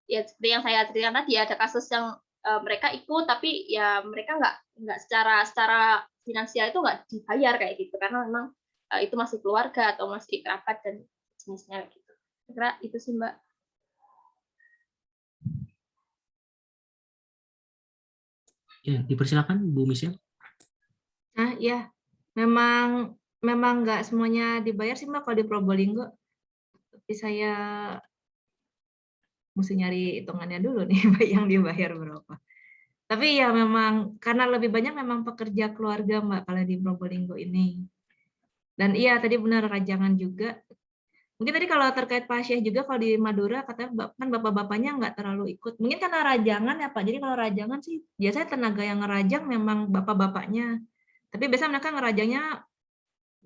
ya seperti yang saya ceritakan tadi, ada kasus yang mereka ikut tapi ya mereka nggak secara finansial itu nggak dibayar kayak gitu, karena memang itu masih keluarga atau masih kerabat dan jenisnya gitu. Kira itu sih Mbak. Ya, dipersilakan Bu Michelle. Nah, ya, memang nggak semuanya dibayar sih Mbak kalau di Probolinggo. Tapi saya mesti nyari hitungannya dulu nih Mbak, yang dibayar berapa. Tapi ya memang karena lebih banyak memang pekerja keluarga Mbak kalau di Probolinggo ini. Dan iya tadi benar rajangan juga. Mungkin tadi kalau terkait Pak Syekh juga, kalau di Madura katanya kan bapak-bapaknya nggak terlalu ikut. Mungkin karena rajangan ya Pak. Jadi kalau rajangan sih biasanya tenaga yang ngerajang memang bapak-bapaknya. Tapi biasanya mereka ngerajangnya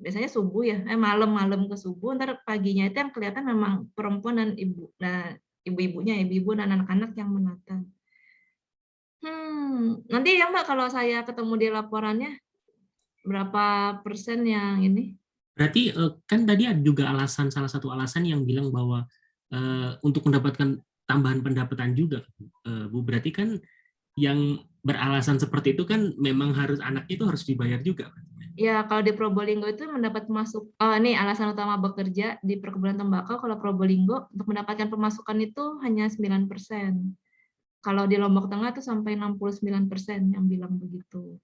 biasanya subuh ya, malam-malam ke subuh, ntar paginya itu yang kelihatan memang perempuan dan ibu. Nah, ibu-ibu dan anak-anak yang menata. Nanti ya Mbak kalau saya ketemu di laporannya berapa persen yang ini? Berarti kan tadi ada juga salah satu alasan yang bilang bahwa untuk mendapatkan tambahan pendapatan juga, Bu. Berarti kan yang beralasan seperti itu kan memang anaknya itu harus dibayar juga. Ya, kalau di Probolinggo itu mendapat ini alasan utama bekerja di perkebunan tembakau. Kalau Probolinggo untuk mendapatkan pemasukan itu hanya 9%. Kalau di Lombok Tengah itu sampai 69% yang bilang begitu.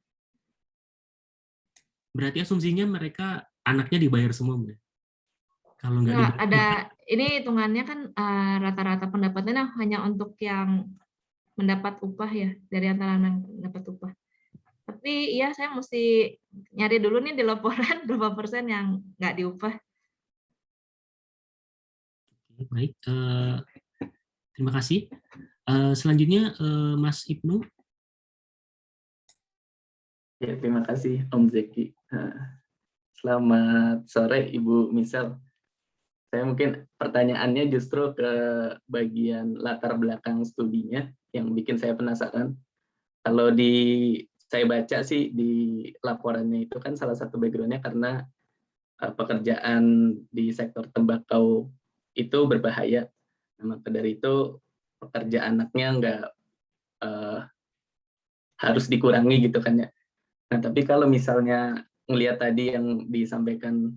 Berarti asumsinya mereka anaknya dibayar semua, Bu? Kalau nggak dibayar, ada ini hitungannya kan rata-rata pendapatannya hanya untuk yang mendapat upah ya, dari antara yang mendapat upah. Tapi ya saya mesti nyari dulu nih di laporan berapa persen yang nggak diupah. Baik, terima kasih. Selanjutnya Mas Ibnu. Ya, terima kasih Om Zeki. Selamat sore Ibu Misal. Saya mungkin pertanyaannya justru ke bagian latar belakang studinya yang bikin saya penasaran. Kalau saya baca sih di laporannya itu kan salah satu background-nya karena pekerjaan di sektor tembakau itu berbahaya. Nah, maka dari itu pekerjaan anaknya nggak harus dikurangi gitu kan ya. Nah, tapi kalau misalnya ngelihat tadi yang disampaikan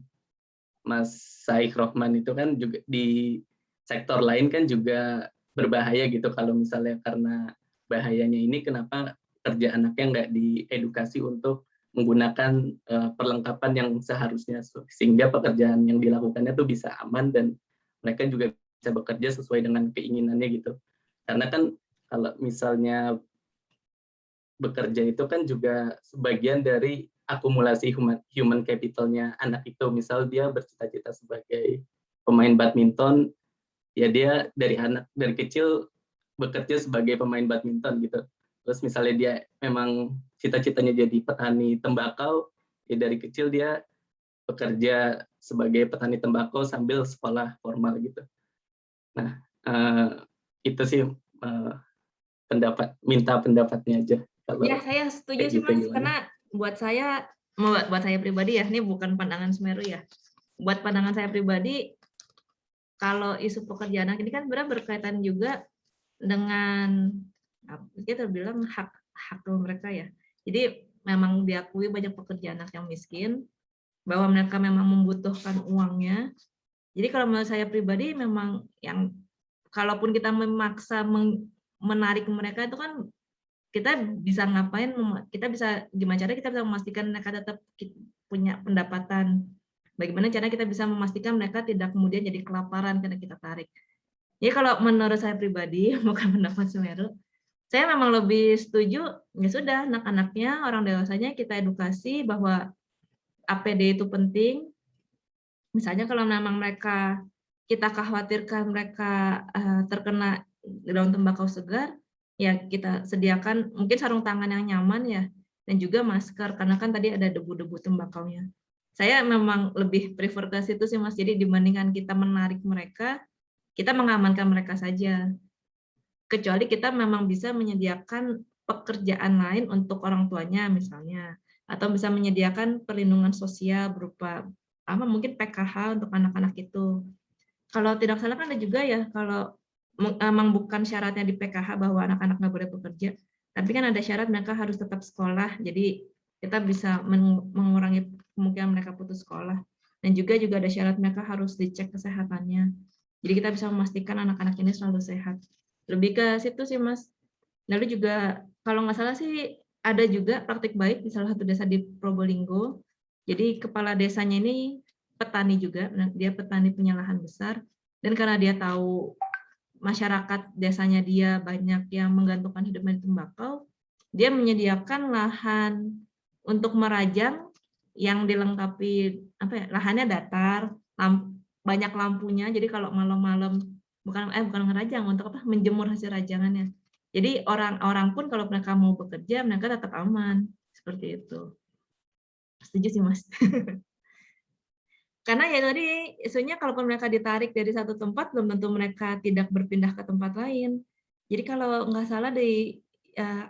Mas Saik Rohman itu kan juga di sektor lain kan juga berbahaya gitu. Kalau misalnya karena bahayanya ini, kenapa kerja anaknya nggak diedukasi untuk menggunakan perlengkapan yang seharusnya, sehingga pekerjaan yang dilakukannya tuh bisa aman dan mereka juga bisa bekerja sesuai dengan keinginannya gitu. Karena kan kalau misalnya bekerja itu kan juga sebagian dari akumulasi human capital-nya anak itu. Misal dia bercita-cita sebagai pemain badminton, ya dia dari kecil bekerja sebagai pemain badminton gitu. Terus misalnya dia memang cita-citanya jadi petani tembakau, ya dari kecil dia bekerja sebagai petani tembakau sambil sekolah formal gitu. Nah, itu sih minta pendapatnya aja. Kalau Ya, saya setuju sih gitu Mas, gimana? karena buat saya pribadi ya, ini bukan pandangan Semeru ya. Buat pandangan saya pribadi, kalau isu pekerjaan anak ini kan sebenarnya berkaitan juga dengan kita bilang hak mereka ya. Jadi memang diakui banyak pekerja anak yang miskin, bahwa mereka memang membutuhkan uangnya. Jadi kalau menurut saya pribadi memang yang kalaupun kita memaksa menarik mereka itu kan kita bisa ngapain, kita bisa gimana cara kita bisa memastikan mereka tetap punya pendapatan. Bagaimana cara kita bisa memastikan mereka tidak kemudian jadi kelaparan karena kita tarik. Jadi kalau menurut saya pribadi, bukan pendapat Semeru, saya memang lebih setuju, ya sudah anak-anaknya, orang dewasanya kita edukasi bahwa APD itu penting. Misalnya kalau memang kita khawatirkan mereka terkena daun tembakau segar, ya kita sediakan mungkin sarung tangan yang nyaman ya, dan juga masker, karena kan tadi ada debu-debu tembakaunya. Saya memang lebih prefer ke situ sih Mas, jadi dibandingkan kita menarik mereka, kita mengamankan mereka saja. Kecuali kita memang bisa menyediakan pekerjaan lain untuk orang tuanya misalnya, atau bisa menyediakan perlindungan sosial berupa mungkin PKH untuk anak-anak itu. Kalau tidak salah kan ada juga ya, kalau memang bukan syaratnya di PKH bahwa anak-anak nggak boleh bekerja, tapi kan ada syarat mereka harus tetap sekolah, jadi kita bisa mengurangi kemungkinan mereka putus sekolah. Dan juga ada syarat mereka harus dicek kesehatannya. Jadi kita bisa memastikan anak-anak ini selalu sehat. Lebih ke situ sih Mas. Lalu juga kalau nggak salah sih ada juga praktik baik di salah satu desa di Probolinggo. Jadi kepala desanya ini petani juga, dia petani punya lahan besar, dan karena dia tahu masyarakat desanya dia banyak yang menggantungkan hidupnya di tembakau, dia menyediakan lahan untuk merajang yang dilengkapi lahannya datar, banyak lampunya, jadi kalau malam-malam bukan ngerajang, untuk menjemur hasil rajangannya. Jadi orang-orang pun kalau mereka mau bekerja, mereka tetap aman, seperti itu. Setuju sih Mas. Karena ya tadi isunya kalaupun mereka ditarik dari satu tempat, belum tentu mereka tidak berpindah ke tempat lain. Jadi kalau nggak salah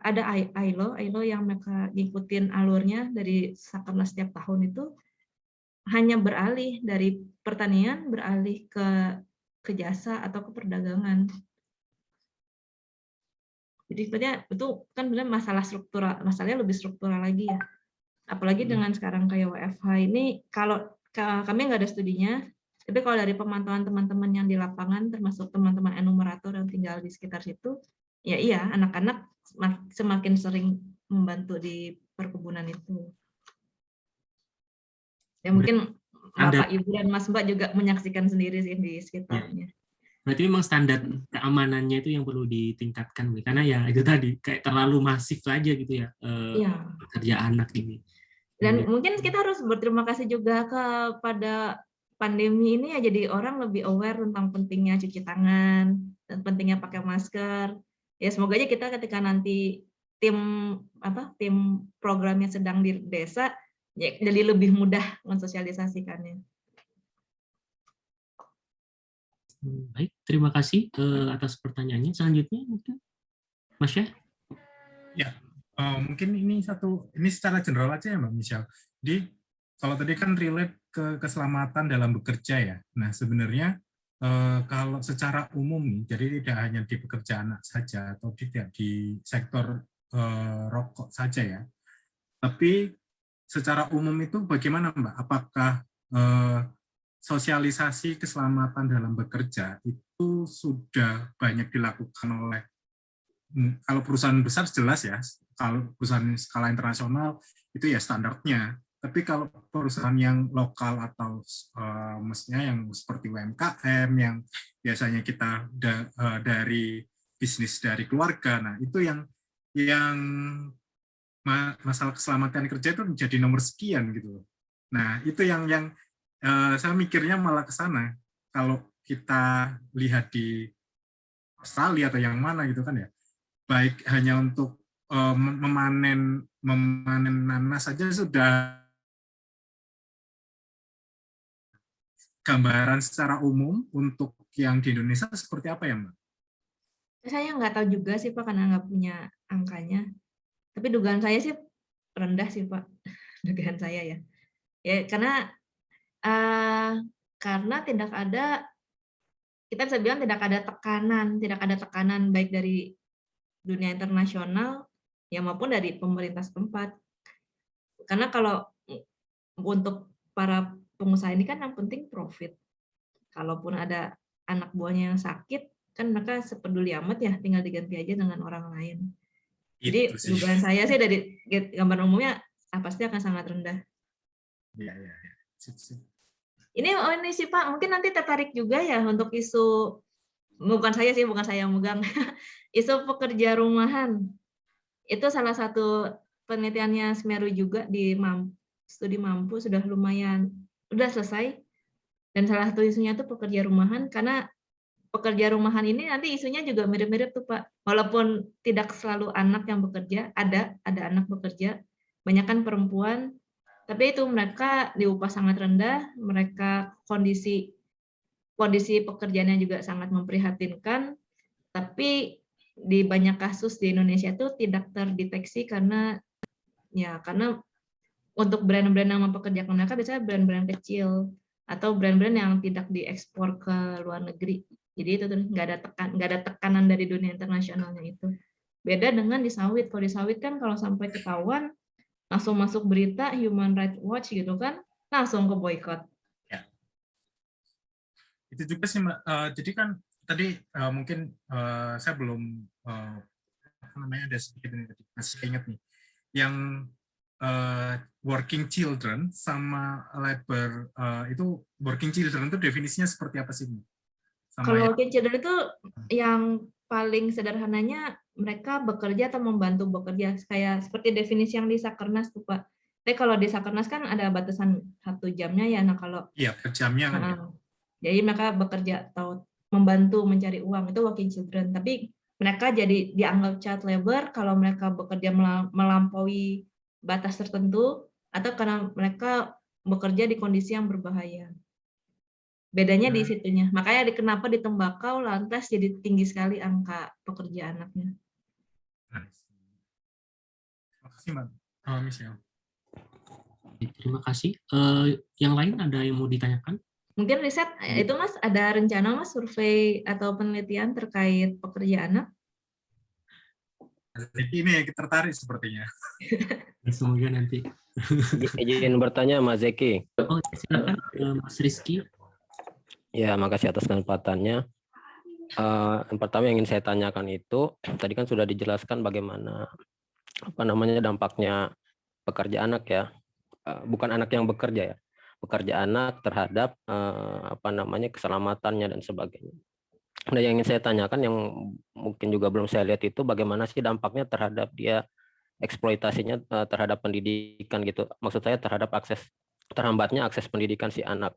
ada ILO yang mereka ngikutin alurnya dari Sakernas setiap tahun itu, hanya beralih dari pertanian, beralih ke jasa atau ke perdagangan. Jadi sebenarnya itu kan benar masalah struktural, masalahnya lebih struktural lagi ya. Apalagi dengan sekarang kayak WFH ini, kalau kami nggak ada studinya, tapi kalau dari pemantauan teman-teman yang di lapangan, termasuk teman-teman enumerator yang tinggal di sekitar situ, ya iya, anak-anak semakin sering membantu di perkebunan itu. Ya mungkin Bapak, Ibu, dan Mas Mbak juga menyaksikan sendiri sih di sekitarnya. Berarti memang standar keamanannya itu yang perlu ditingkatkan, karena ya itu tadi kayak terlalu masif aja gitu ya, kerja anak ini. Dan mungkin kita harus berterima kasih juga kepada pandemi ini ya, jadi orang lebih aware tentang pentingnya cuci tangan dan pentingnya pakai masker. Ya semoga aja kita ketika nanti tim programnya sedang di desa, ya, jadi lebih mudah mensosialisasikannya. Baik, terima kasih atas pertanyaannya. Selanjutnya mungkin Mas Syah. Ya, mungkin ini secara general aja ya Mbak Michelle. Jadi kalau tadi kan relate ke keselamatan dalam bekerja ya. Nah sebenarnya kalau secara umum nih, jadi tidak hanya di pekerja anak saja atau tidak di sektor rokok saja ya. Tapi secara umum itu bagaimana Mbak? Apakah sosialisasi keselamatan dalam bekerja itu sudah banyak dilakukan oleh, kalau perusahaan besar jelas ya, kalau perusahaan skala internasional itu ya standarnya, tapi kalau perusahaan yang lokal atau mestinya yang seperti UMKM yang biasanya kita dari bisnis dari keluarga, nah itu yang masalah keselamatan kerja itu menjadi nomor sekian gitu. Nah itu yang saya mikirnya malah ke sana. Kalau kita lihat di Australia atau yang mana gitu kan ya, baik hanya untuk memanen nanas saja sudah gambaran secara umum. Untuk yang di Indonesia seperti apa ya Mbak? Saya nggak tahu juga sih Pak, karena nggak punya angkanya. Tapi dugaan saya sih rendah sih Pak, dugaan saya ya. Ya karena tidak ada, kita bisa bilang tidak ada tekanan baik dari dunia internasional ya maupun dari pemerintah setempat. Karena kalau untuk para pengusaha ini kan yang penting profit. Kalaupun ada anak buahnya yang sakit, kan mereka sepeduli amat ya, tinggal diganti aja dengan orang lain. Jadi dugaan saya sih dari gambar umumnya pasti akan sangat rendah. Iya. Ini sih Pak, mungkin nanti tertarik juga ya untuk isu, bukan saya yang megang, isu pekerja rumahan. Itu salah satu penelitiannya Semeru juga di studi Mampu sudah selesai. Dan salah satu isunya itu pekerja rumahan, karena pekerja rumahan ini nanti isunya juga mirip-mirip tuh Pak. Walaupun tidak selalu anak yang bekerja, ada anak bekerja, banyak kan perempuan, tapi itu mereka diupah sangat rendah, mereka kondisi pekerjaannya juga sangat memprihatinkan, tapi di banyak kasus di Indonesia itu tidak terdeteksi karena untuk brand-brand yang mempekerjakan mereka biasanya brand-brand kecil atau brand-brand yang tidak diekspor ke luar negeri. Jadi itu tuh nggak ada tekanan dari dunia internasionalnya itu. Beda dengan di sawit. Kalau di sawit kan kalau sampai ketahuan langsung masuk berita Human Rights Watch gitu kan, langsung ke boykot. Ya. Itu juga sih Mbak. Jadi kan tadi mungkin saya belum ada sedikit ini tadi masih ingat nih, yang working children sama labor itu, working children itu definisinya seperti apa sih? Kalau working children itu yang paling sederhananya mereka bekerja atau membantu bekerja, kayak seperti definisi yang di Sakernas tuh Pak. Tapi kalau di Sakernas kan ada batasan 1 jamnya ya. Nah kalau per jamnya kan. Jadi mereka bekerja atau membantu mencari uang itu working children. Tapi mereka jadi dianggap child labor kalau mereka bekerja melampaui batas tertentu atau karena mereka bekerja di kondisi yang berbahaya. Bedanya di situnya. Makanya kenapa di tembakau lantas jadi tinggi sekali angka pekerja anaknya. Terima kasih Mbak Michelle. Terima kasih. Yang lain ada yang mau ditanyakan? Mungkin riset itu Mas, ada rencana Mas survei atau penelitian terkait pekerja anak? Ini yang tertarik sepertinya. Semoga nanti. Izin bertanya Mas Zeki. Oh, silakan Mas Rizky. Ya, makasih atas kesempatannya. Yang pertama yang ingin saya tanyakan itu, tadi kan sudah dijelaskan bagaimana dampaknya pekerja anak ya, bukan anak yang bekerja ya, pekerja anak terhadap keselamatannya dan sebagainya. Nah, yang ingin saya tanyakan yang mungkin juga belum saya lihat itu bagaimana sih dampaknya terhadap dia eksploitasinya terhadap pendidikan gitu. Maksud saya terhadap terhambatnya akses pendidikan si anak.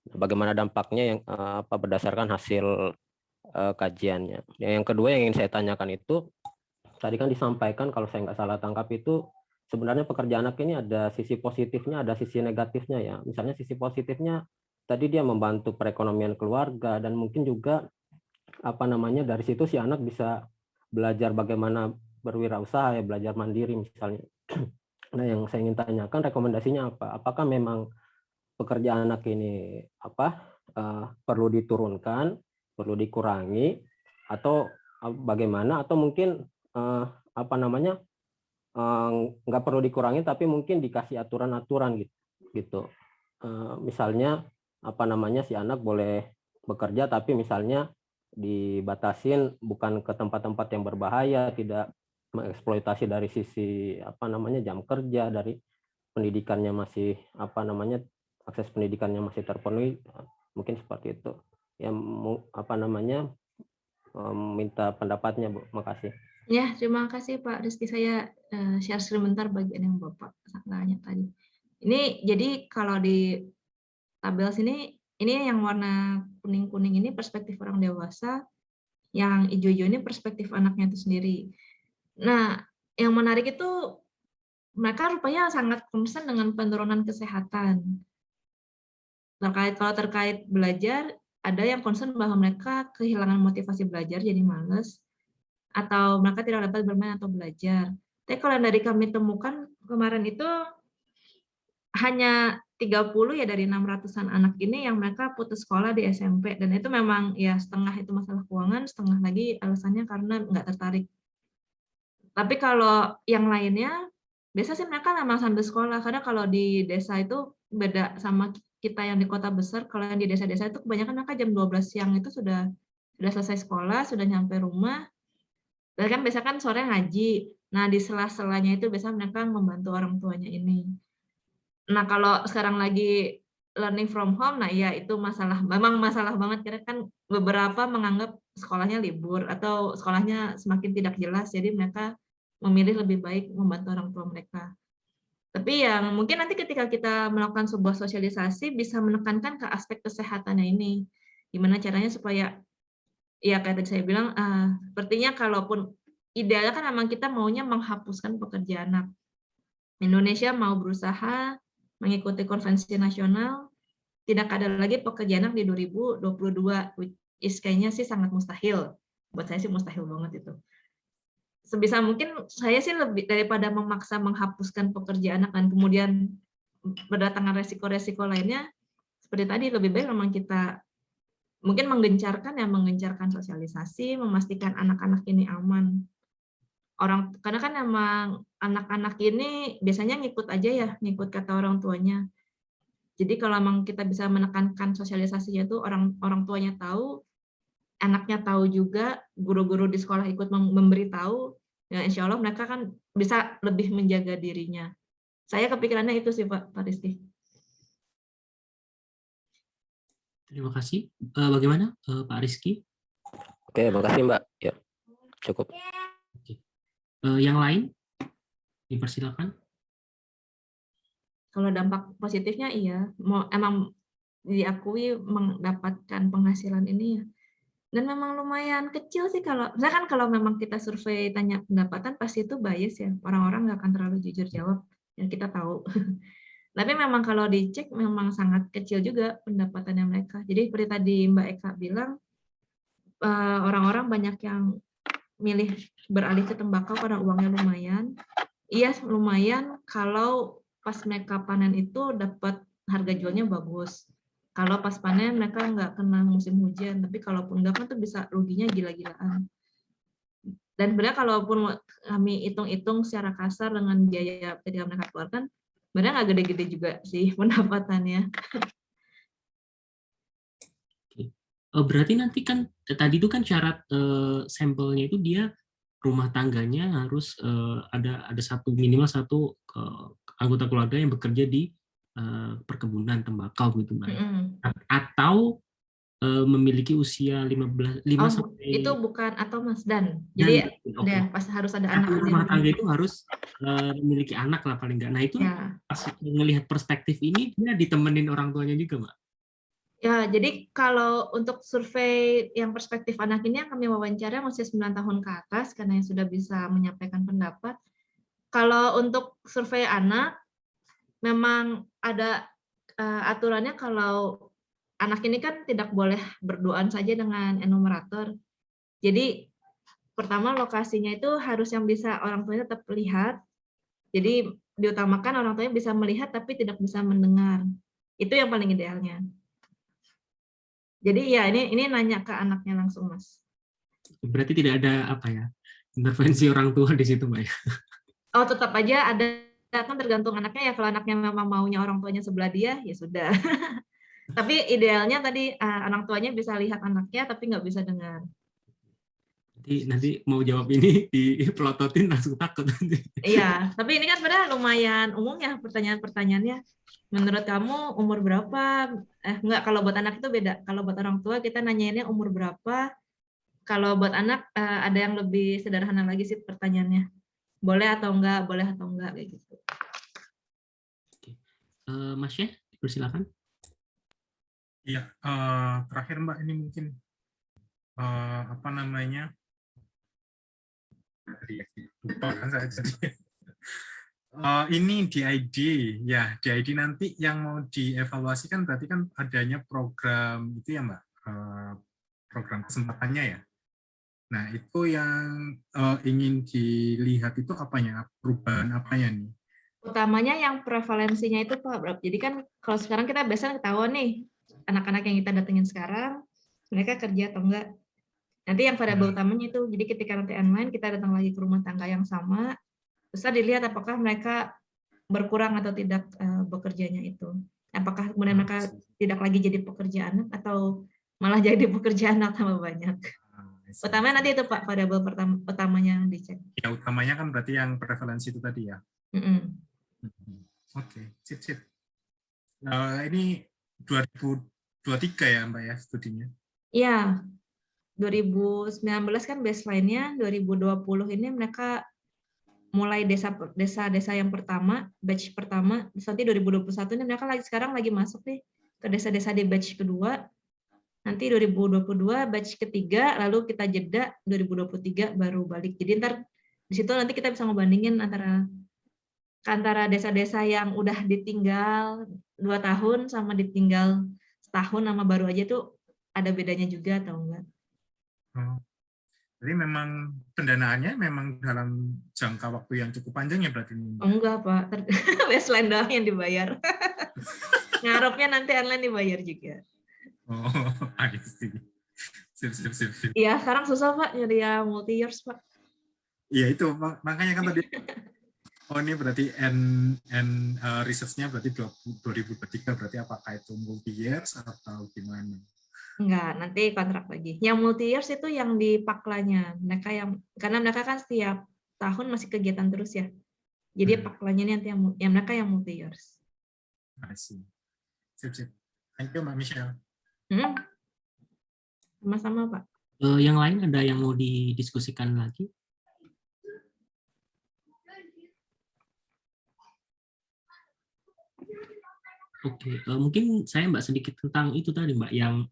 Bagaimana dampaknya yang berdasarkan hasil kajiannya. Yang kedua yang ingin saya tanyakan itu tadi kan disampaikan kalau saya nggak salah tangkap itu sebenarnya pekerja anak ini ada sisi positifnya, ada sisi negatifnya ya. Misalnya sisi positifnya tadi dia membantu perekonomian keluarga dan mungkin juga dari situ si anak bisa belajar bagaimana berwirausaha ya, belajar mandiri misalnya. Nah, yang saya ingin tanyakan rekomendasinya apa? Apakah memang pekerja anak ini perlu diturunkan, perlu dikurangi, atau bagaimana? Atau mungkin nggak perlu dikurangi, tapi mungkin dikasih aturan-aturan gitu. Misalnya si anak boleh bekerja, tapi misalnya dibatasin bukan ke tempat-tempat yang berbahaya, tidak mengeksploitasi dari sisi jam kerja, dari pendidikannya masih akses pendidikannya masih terpenuhi, mungkin seperti itu ya. Minta pendapatnya, Bu. Makasih. Ya, terima kasih Pak Rizky. Saya share sebentar bagian yang Bapak tanya tadi. Ini jadi kalau di tabel sini, ini yang warna kuning-kuning ini perspektif orang dewasa, yang hijau-hijau ini perspektif anaknya itu sendiri. Nah, yang menarik itu mereka rupanya sangat concern dengan penurunan kesehatan. Kalau terkait belajar, ada yang concern bahwa mereka kehilangan motivasi belajar, jadi malas, atau mereka tidak dapat bermain atau belajar. Tapi kalau dari kami temukan kemarin itu hanya 30 ya dari 600-an anak ini yang mereka putus sekolah di SMP, dan itu memang ya setengah itu masalah keuangan, setengah lagi alasannya karena nggak tertarik. Tapi kalau yang lainnya biasa sih mereka memang sambil sekolah, karena kalau di desa itu beda sama kita yang di kota besar. Kalau yang di desa-desa itu kebanyakan mereka jam 12 siang itu sudah selesai sekolah, sudah nyampe rumah. Dan kan biasa kan sore ngaji. Nah, di sela-selanya itu biasa mereka membantu orang tuanya ini. Nah, kalau sekarang lagi learning from home, nah ya itu memang masalah banget, karena kan beberapa menganggap sekolahnya libur atau sekolahnya semakin tidak jelas, jadi mereka memilih lebih baik membantu orang tua mereka. Tapi yang mungkin nanti ketika kita melakukan sebuah sosialisasi bisa menekankan ke aspek kesehatannya ini. Gimana caranya supaya ya kayak tadi saya bilang, sepertinya kalaupun idealnya kan memang kita maunya menghapuskan pekerja anak. Indonesia mau berusaha mengikuti konvensi nasional, tidak ada lagi pekerja anak di 2022, which is kayaknya sih sangat mustahil. Buat saya sih mustahil banget itu. Sebisa mungkin saya sih lebih daripada memaksa menghapuskan pekerja anak dan kemudian berdatangan resiko-resiko lainnya, seperti tadi lebih baik memang kita mungkin menggencarkan sosialisasi, memastikan anak-anak ini aman. Karena kan emang anak-anak ini biasanya ngikut aja ya, ngikut kata orang tuanya. Jadi kalau memang kita bisa menekankan sosialisasinya itu orang tuanya tahu, anaknya tahu juga, guru-guru di sekolah ikut memberitahu, ya insya Allah mereka kan bisa lebih menjaga dirinya. Saya kepikirannya itu sih Pak Rizky. Terima kasih. Bagaimana Pak Rizky? Oke, makasih Mbak. Ya, cukup. Oke. Yang lain? Dipersilakan. Kalau dampak positifnya iya, emang diakui mendapatkan penghasilan ini ya. Dan memang lumayan kecil sih misalkan kalau memang kita survei tanya pendapatan pasti itu bias ya, orang-orang nggak akan terlalu jujur jawab, yang kita tahu. Tapi memang kalau dicek memang sangat kecil juga pendapatannya mereka. Jadi seperti tadi Mbak Eka bilang, orang-orang banyak yang milih beralih ke tembakau karena uangnya lumayan. Iya lumayan kalau pas mereka panen itu dapat harga jualnya bagus. Kalau pas panen mereka nggak kena musim hujan, tapi kalaupun nggak kan tuh bisa ruginya gila-gilaan. Dan sebenarnya kalaupun kami hitung-hitung secara kasar dengan biaya ketika mereka keluarkan, sebenarnya nggak gede-gede juga sih pendapatannya. Berarti nanti kan tadi itu kan syarat sampelnya itu dia rumah tangganya harus ada minimal satu anggota keluarga yang bekerja di perkebunan tembakau gitu Mbak. Atau memiliki usia 5 sampai itu bukan atau Mas Dan. Jadi ya pas harus ada anak. Rumah tangga itu harus memiliki anak lah paling nggak. Nah itu ya. Pas melihat perspektif ini dia ditemenin orang tuanya juga Mbak. Ya, jadi kalau untuk survei yang perspektif anak ini yang kami wawancara usia 9 tahun ke atas karena yang sudah bisa menyampaikan pendapat. Kalau untuk survei anak memang ada aturannya kalau anak ini kan tidak boleh berduaan saja dengan enumerator. Jadi pertama lokasinya itu harus yang bisa orang tuanya tetap lihat. Jadi diutamakan orang tuanya bisa melihat tapi tidak bisa mendengar. Itu yang paling idealnya. Jadi ya ini nanya ke anaknya langsung, Mas. Berarti tidak ada apa ya, intervensi orang tua di situ, Mbak ya? Oh, tetap aja ada, kan tergantung anaknya ya. Kalau anaknya memang maunya orang tuanya sebelah dia, ya sudah. Tapi idealnya tadi orang tuanya bisa lihat anaknya tapi nggak bisa dengar. Nanti mau jawab ini dipelototin langsung takut nanti. Iya, tapi ini kan sebenarnya lumayan umum ya pertanyaan-pertanyaannya. Menurut kamu umur berapa? Enggak, kalau buat anak itu beda. Kalau buat orang tua kita nanyainnya umur berapa. Kalau buat anak ada yang lebih sederhana lagi sih pertanyaannya. Boleh atau enggak, boleh atau enggak kayak gitu. Mas Syekh, persilakan. Iya, terakhir Mbak ini mungkin apa namanya? Lupa kan saya jadi. Ini DID, ya DID nanti yang mau dievaluasi kan berarti kan adanya program itu ya Mbak, program kesempatannya ya. Nah itu yang ingin dilihat itu apanya, perubahan apanya nih? Utamanya yang prevalensinya itu Pak. Jadi kan kalau sekarang kita biasanya ketahuan nih anak-anak yang kita datengin sekarang mereka kerja atau enggak. Nanti yang variabel utamanya itu, jadi ketika nanti online kita datang lagi ke rumah tangga yang sama, terus dilihat apakah mereka berkurang atau tidak bekerjanya itu. Apakah kemudian mereka tidak lagi jadi pekerja anak atau malah jadi pekerja anak tambah banyak. Utamanya nanti itu Pak, variabel utamanya yang dicek. Ya utamanya kan berarti yang prevalensi itu tadi ya. Oke, sip. Ini 2023 ya Mbak ya studinya? Iya. 2019 kan baseline-nya, 2020 ini mereka mulai desa-desa yang pertama, batch pertama, nanti 2021 ini mereka sekarang lagi masuk nih ke desa-desa di batch kedua, nanti 2022 batch ketiga, lalu kita jeda 2023 baru balik. Jadi ntar di situ nanti kita bisa ngebandingin antara desa-desa yang udah ditinggal 2 tahun sama ditinggal setahun sama baru aja tuh ada bedanya juga atau enggak. Jadi memang pendanaannya memang dalam jangka waktu yang cukup panjang ya berarti? Enggak Pak, baseline doang yang dibayar. Ngarepnya nanti online dibayar juga. Oh, I see. Sip. Iya, sekarang susah Pak nyari yang multi years Pak. Iya itu, makanya kan tadi. Oh ini berarti end research-nya berarti 2023 berarti apakah itu multi years atau gimana? Enggak, nanti kontrak lagi. Yang multi years itu yang di paklanya. Karena mereka kan setiap tahun masih kegiatan terus ya. Jadi paklanya nanti yang mereka yang multi years. I see. Sip. Thank you Mbak Michelle. Sama-sama Pak. Yang lain ada yang mau didiskusikan lagi? Oke, mungkin saya Mbak sedikit tentang itu tadi Mbak, yang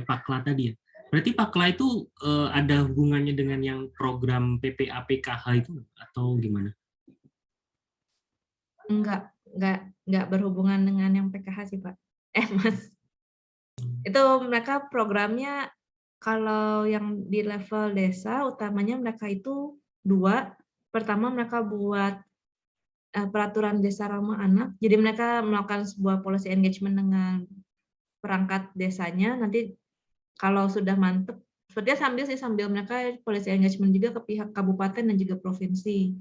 Pakla tadi ya. Berarti Pakla itu ada hubungannya dengan yang program PPA PKH itu atau gimana? Enggak berhubungan dengan yang PKH sih Pak. Mas. Itu mereka programnya kalau yang di level desa utamanya mereka itu 2. Pertama mereka buat peraturan desa ramah anak. Jadi mereka melakukan sebuah policy engagement dengan perangkat desanya. Nanti kalau sudah mantep, sepertinya sambil mereka policy engagement juga ke pihak kabupaten dan juga provinsi.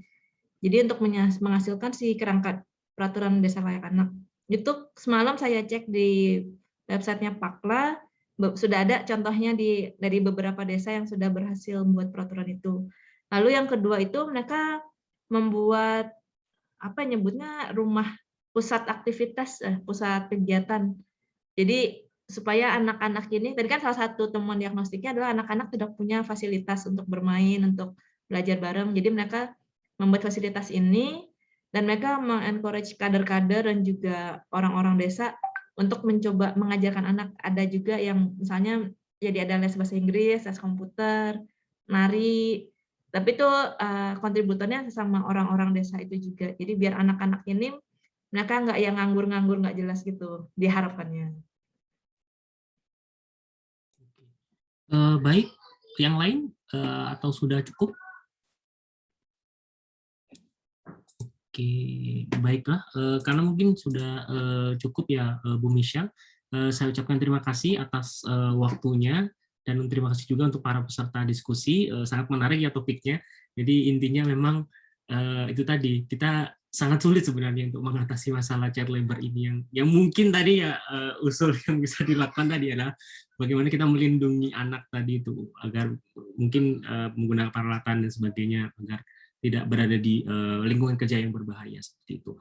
Jadi untuk menghasilkan si kerangka peraturan desa layak anak. Itu semalam saya cek di websitenya Pakla, sudah ada contohnya dari beberapa desa yang sudah berhasil membuat peraturan itu. Lalu yang kedua itu mereka membuat nyebutnya rumah pusat aktivitas, pusat kegiatan. Jadi supaya anak-anak ini, tadi kan salah satu temuan diagnostiknya adalah anak-anak tidak punya fasilitas untuk bermain, untuk belajar bareng. Jadi mereka membuat fasilitas ini dan mereka mengencourage kader-kader dan juga orang-orang desa untuk mencoba mengajarkan anak. Ada juga yang misalnya jadi ada les bahasa Inggris, les komputer, nari, tapi itu kontributornya sama orang-orang desa itu juga. Jadi biar anak-anak ini mereka nggak yang nganggur-nganggur nggak jelas gitu diharapkannya. Baik, yang lain atau sudah cukup? Oke, baiklah. Karena mungkin sudah cukup ya, Bu Michelle. Saya ucapkan terima kasih atas waktunya dan terima kasih juga untuk para peserta diskusi. Sangat menarik ya topiknya. Jadi intinya memang itu tadi, kita sangat sulit sebenarnya untuk mengatasi masalah child labor ini yang mungkin tadi ya usul yang bisa dilakukan tadi adalah bagaimana kita melindungi anak tadi itu agar mungkin menggunakan peralatan dan sebagainya agar tidak berada di lingkungan kerja yang berbahaya seperti itu.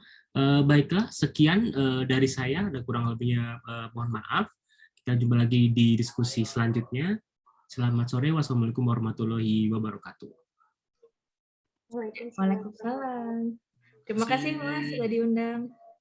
Baiklah, sekian dari saya, ada kurang lebihnya mohon maaf. Kita jumpa lagi di diskusi selanjutnya. Selamat sore, wassalamualaikum warahmatullahi wabarakatuh. Waalaikumsalam. Terima kasih Mas sudah diundang.